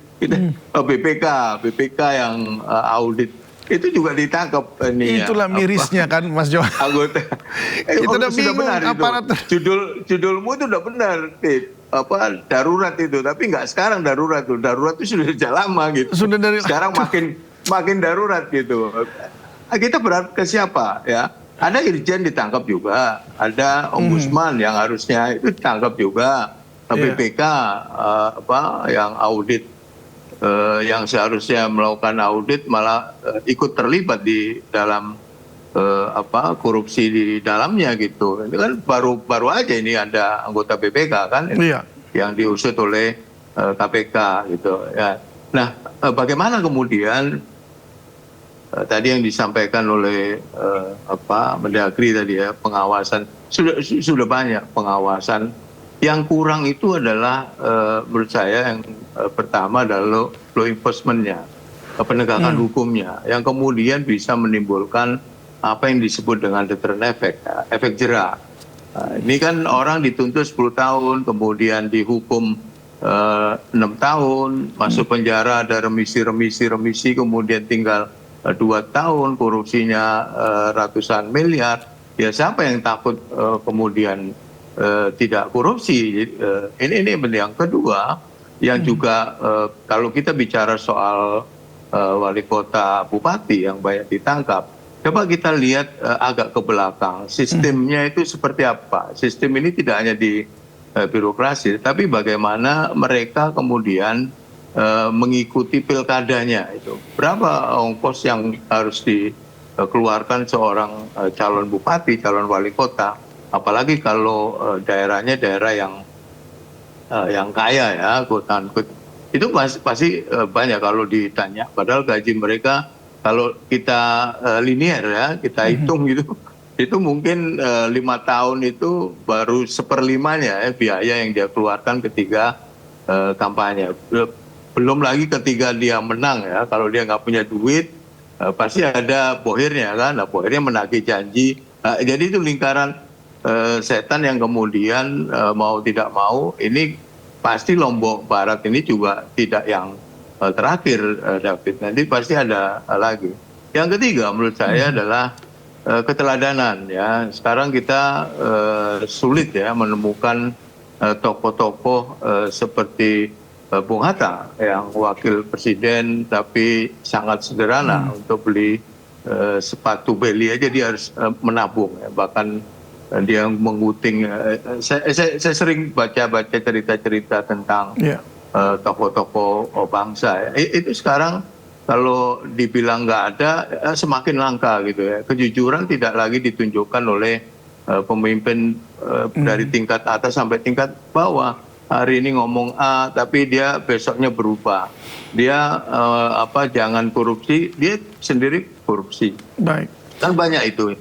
BPK yang audit itu juga ditangkap. Itulah mirisnya kan Mas Johan. Anggota. Kita udah bingung aparatur. Judulmu itu udah benar, darurat itu. Tapi nggak sekarang darurat tuh. Darurat itu sudah sejak lama gitu. Sekarang makin darurat gitu. Kita berharap ke siapa ya? Ada irjen ditangkap juga, ada ombudsman yang harusnya itu ditangkap juga, BPK yang audit, yang seharusnya melakukan audit malah ikut terlibat di dalam korupsi di dalamnya gitu. Ini kan baru aja ini ada anggota BPK kan yang diusut oleh KPK gitu ya. Nah, bagaimana kemudian tadi yang disampaikan oleh Mendagri tadi ya, pengawasan sudah banyak pengawasan. Yang kurang itu adalah menurut saya yang pertama adalah law enforcement-nya, penegakan hukumnya, yang kemudian bisa menimbulkan apa yang disebut dengan deterrent effect, efek jerak. Ini kan orang dituntut 10 tahun, kemudian dihukum 6 tahun, masuk penjara, ada remisi, kemudian tinggal 2 tahun, korupsinya ratusan miliar. Ya siapa yang takut kemudian tidak korupsi? Ini yang kedua, yang juga kalau kita bicara soal wali kota, bupati yang banyak ditangkap, coba kita lihat agak ke belakang, sistemnya itu seperti apa? Sistem ini tidak hanya di birokrasi, tapi bagaimana mereka kemudian mengikuti pilkadanya itu. Berapa ongkos yang harus dikeluarkan seorang calon bupati, calon wali kota, apalagi kalau daerahnya daerah yang kaya ya, quote-unquote. Itu pasti banyak kalau ditanya, padahal gaji mereka kalau kita linear ya, kita hitung gitu, itu mungkin 5 tahun itu baru 1/5-nya ya, biaya yang dia keluarkan ketika kampanye. Belum lagi ketika dia menang ya, kalau dia nggak punya duit, pasti ada bohirnya kan, bohirnya menagih janji. Jadi itu lingkaran setan yang kemudian mau tidak mau, ini pasti Lombok Barat ini juga tidak yang terakhir, David. Nanti pasti ada lagi. Yang ketiga menurut saya adalah keteladanan ya. Sekarang kita sulit ya menemukan tokoh-tokoh seperti Bung Hatta yang wakil presiden tapi sangat sederhana, untuk beli sepatu beli aja dia harus menabung ya. Bahkan dia menguting. Saya sering baca cerita-cerita tentang tokoh-tokoh bangsa ya. Itu sekarang kalau dibilang nggak ada, semakin langka gitu ya. Kejujuran tidak lagi ditunjukkan oleh pemimpin dari tingkat atas sampai tingkat bawah. Hari ini ngomong A, tapi dia besoknya berubah. Dia jangan korupsi, dia sendiri korupsi. Baik. Kan banyak itu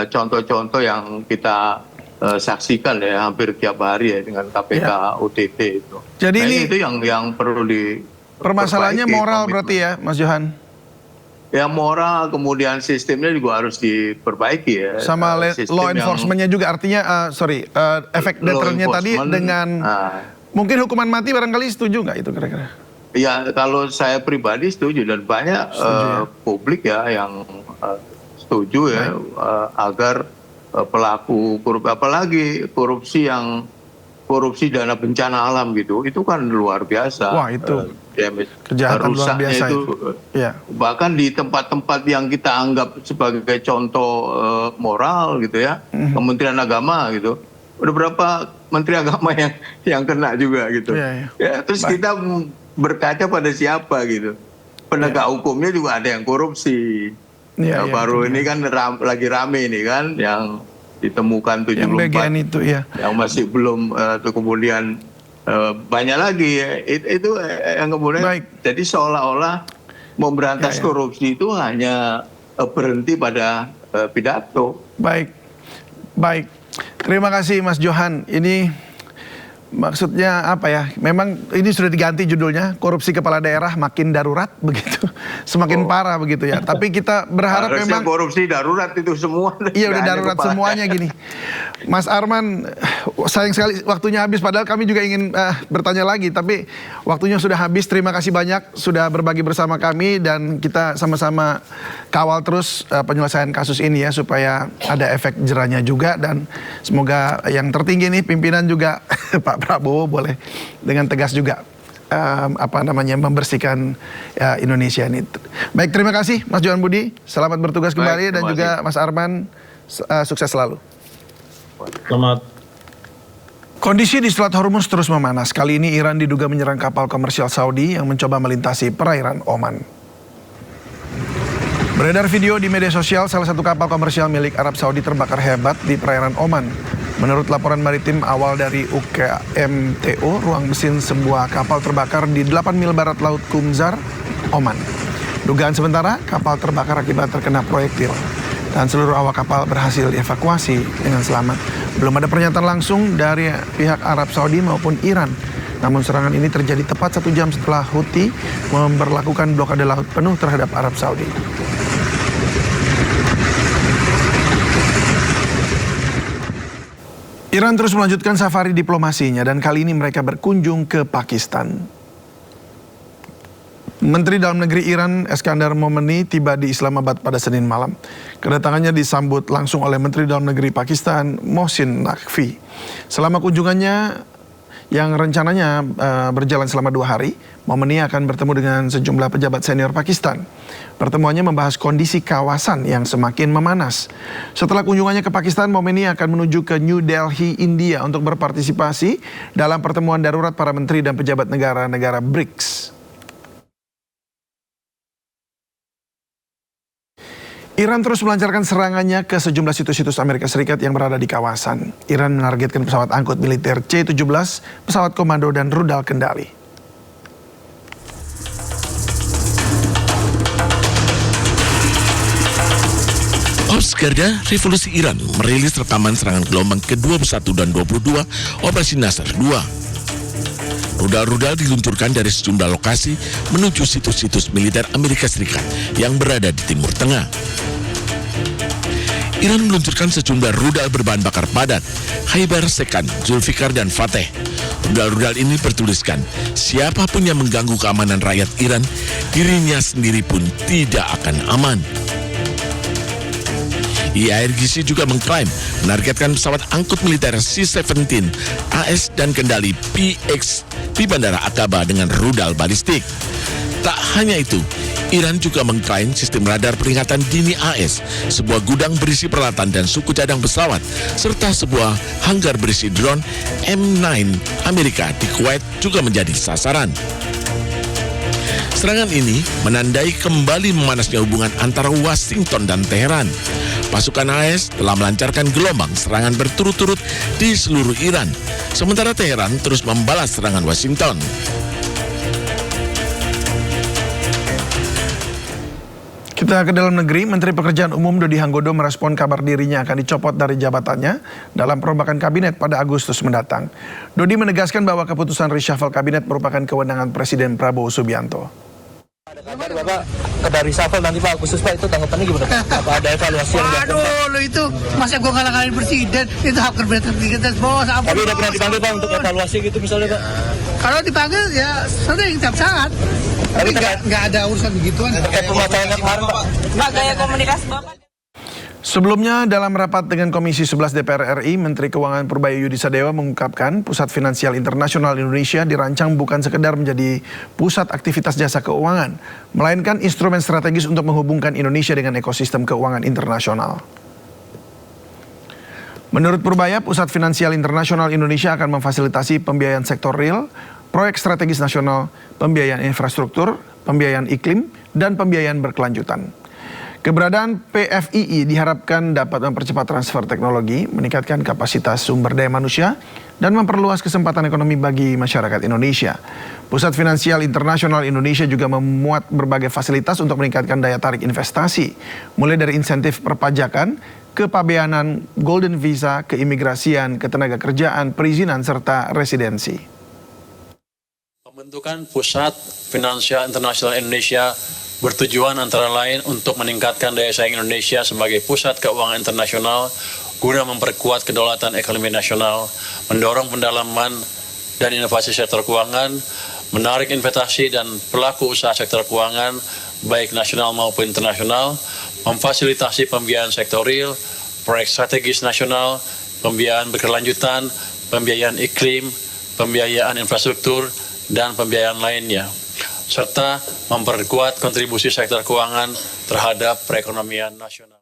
contoh-contoh yang kita saksikan ya hampir tiap hari ya dengan KPK, OTT itu. Jadi ini itu yang perlu permasalahannya moral berarti ya, Mas Johan? Ya moral, kemudian sistemnya juga harus diperbaiki ya. Sama law enforcement-nya juga, artinya efek deterrennya tadi dengan mungkin hukuman mati barangkali setuju nggak itu kira-kira? Ya kalau saya pribadi setuju dan banyak publik ya yang setuju ya agar pelaku korupsi, apalagi korupsi dana bencana alam gitu, itu kan luar biasa. Wah, itu kejahatan luar biasa itu. Ya. Bahkan di tempat-tempat yang kita anggap sebagai contoh moral gitu ya, Kementerian Agama gitu, udah berapa Menteri Agama yang kena juga gitu. Ya, terus kita berkaca pada siapa gitu. Penegak hukumnya juga ada yang korupsi. Baru ini kan lagi rame ini kan yang ditemukan 74 yang bagian itu yang masih belum kemudian banyak lagi itu yang kemudian jadi seolah-olah memberantas korupsi itu hanya berhenti pada pidato. Baik. Terima kasih Mas Johan. Ini maksudnya apa ya? Memang ini sudah diganti judulnya, korupsi kepala daerah makin darurat begitu. Semakin parah begitu ya. Tapi kita berharap harusnya memang korupsi darurat itu semua. Iya udah darurat semuanya gini. Mas Arman, sayang sekali waktunya habis padahal kami juga ingin bertanya lagi tapi waktunya sudah habis. Terima kasih banyak sudah berbagi bersama kami dan kita sama-sama kawal terus penyelesaian kasus ini ya supaya ada efek jerahnya juga dan semoga yang tertinggi nih pimpinan juga Pak Prabowo boleh dengan tegas juga membersihkan Indonesia ini. Baik, terima kasih Mas Johan Budi. Selamat bertugas kembali dan juga Mas Arman sukses selalu. Selamat. Kondisi di Selat Hormuz terus memanas. Kali ini Iran diduga menyerang kapal komersial Saudi yang mencoba melintasi perairan Oman. Beredar video di media sosial salah satu kapal komersial milik Arab Saudi terbakar hebat di perairan Oman. Menurut laporan maritim awal dari UKMTO, ruang mesin sebuah kapal terbakar di 8 mil barat laut Qumzar, Oman. Dugaan sementara, kapal terbakar akibat terkena proyektil. Dan seluruh awak kapal berhasil dievakuasi dengan selamat. Belum ada pernyataan langsung dari pihak Arab Saudi maupun Iran. Namun serangan ini terjadi tepat 1 jam setelah Houthi memberlakukan blokade laut penuh terhadap Arab Saudi. Iran terus melanjutkan safari diplomasinya dan kali ini mereka berkunjung ke Pakistan. Menteri Dalam Negeri Iran Eskandar Momeni tiba di Islamabad pada Senin malam. Kedatangannya disambut langsung oleh Menteri Dalam Negeri Pakistan Mohsin Naqvi. Selama kunjungannya yang rencananya berjalan selama 2 hari, Momeni akan bertemu dengan sejumlah pejabat senior Pakistan. Pertemuannya membahas kondisi kawasan yang semakin memanas. Setelah kunjungannya ke Pakistan, Momeni akan menuju ke New Delhi, India untuk berpartisipasi dalam pertemuan darurat para menteri dan pejabat negara-negara BRICS. Iran terus melancarkan serangannya ke sejumlah situs-situs Amerika Serikat yang berada di kawasan. Iran menargetkan pesawat angkut militer C-17, pesawat komando dan rudal kendali. Korps Garda Revolusi Iran merilis rekaman serangan gelombang ke-21 dan 22 Operasi Nasr 2. Rudal-rudal diluncurkan dari sejumlah lokasi menuju situs-situs militer Amerika Serikat yang berada di Timur Tengah. Iran meluncurkan sejumlah rudal berbahan bakar padat, Khaibar, Sekan, Zulfikar, dan Fateh. Rudal-rudal ini bertuliskan, siapapun yang mengganggu keamanan rakyat Iran, dirinya sendiri pun tidak akan aman. IRGC juga mengklaim menargetkan pesawat angkut militer C-17 AS dan kendali PX di Bandara Aqaba dengan rudal balistik. Tak hanya itu, Iran juga mengklaim sistem radar peringatan dini AS, sebuah gudang berisi peralatan dan suku cadang pesawat, serta sebuah hanggar berisi drone M9 Amerika di Kuwait juga menjadi sasaran. Serangan ini menandai kembali memanasnya hubungan antara Washington dan Teheran. Pasukan AS telah melancarkan gelombang serangan berturut-turut di seluruh Iran, sementara Teheran terus membalas serangan Washington. Kita ke dalam negeri, Menteri Pekerjaan Umum Dodi Hanggodo merespon kabar dirinya akan dicopot dari jabatannya dalam perombakan kabinet pada Agustus mendatang. Dodi menegaskan bahwa keputusan reshuffle kabinet merupakan kewenangan Presiden Prabowo Subianto. Bapak ada reshuffle nanti Pak Agustus Pak, itu tanggapannya gimana? Apa ada evaluasi yang dilakukan? Aduh, lo itu masa gue ngalah-ngalahin presiden, itu hak kita bos. Tapi udah pernah dipanggil Pak untuk evaluasi gitu misalnya Pak? Kalau dipanggil ya sering tiap saat. Tapi nggak ada urusan begituan. Terkait permasalahan yang kemarin Pak. Pak, gaya komunikasi Bapak. Sebelumnya dalam rapat dengan Komisi 11 DPR RI, Menteri Keuangan Purbaya Sadéwa mengungkapkan Pusat Finansial Internasional Indonesia dirancang bukan sekedar menjadi pusat aktivitas jasa keuangan, melainkan instrumen strategis untuk menghubungkan Indonesia dengan ekosistem keuangan internasional. Menurut Purbaya, Pusat Finansial Internasional Indonesia akan memfasilitasi pembiayaan sektor real, proyek strategis nasional, pembiayaan infrastruktur, pembiayaan iklim, dan pembiayaan berkelanjutan. Keberadaan PFII diharapkan dapat mempercepat transfer teknologi, meningkatkan kapasitas sumber daya manusia, dan memperluas kesempatan ekonomi bagi masyarakat Indonesia. Pusat Finansial Internasional Indonesia juga memuat berbagai fasilitas untuk meningkatkan daya tarik investasi, mulai dari insentif perpajakan, kepabeanan, golden visa, keimigrasian, ketenaga kerjaan, perizinan, serta residensi. Pembentukan Pusat Finansial Internasional Indonesia bertujuan antara lain untuk meningkatkan daya saing Indonesia sebagai pusat keuangan internasional guna memperkuat kedaulatan ekonomi nasional, mendorong pendalaman dan inovasi sektor keuangan, menarik investasi dan pelaku usaha sektor keuangan baik nasional maupun internasional, memfasilitasi pembiayaan sektor real, proyek strategis nasional, pembiayaan berkelanjutan, pembiayaan iklim, pembiayaan infrastruktur, dan pembiayaan lainnya, serta memperkuat kontribusi sektor keuangan terhadap perekonomian nasional.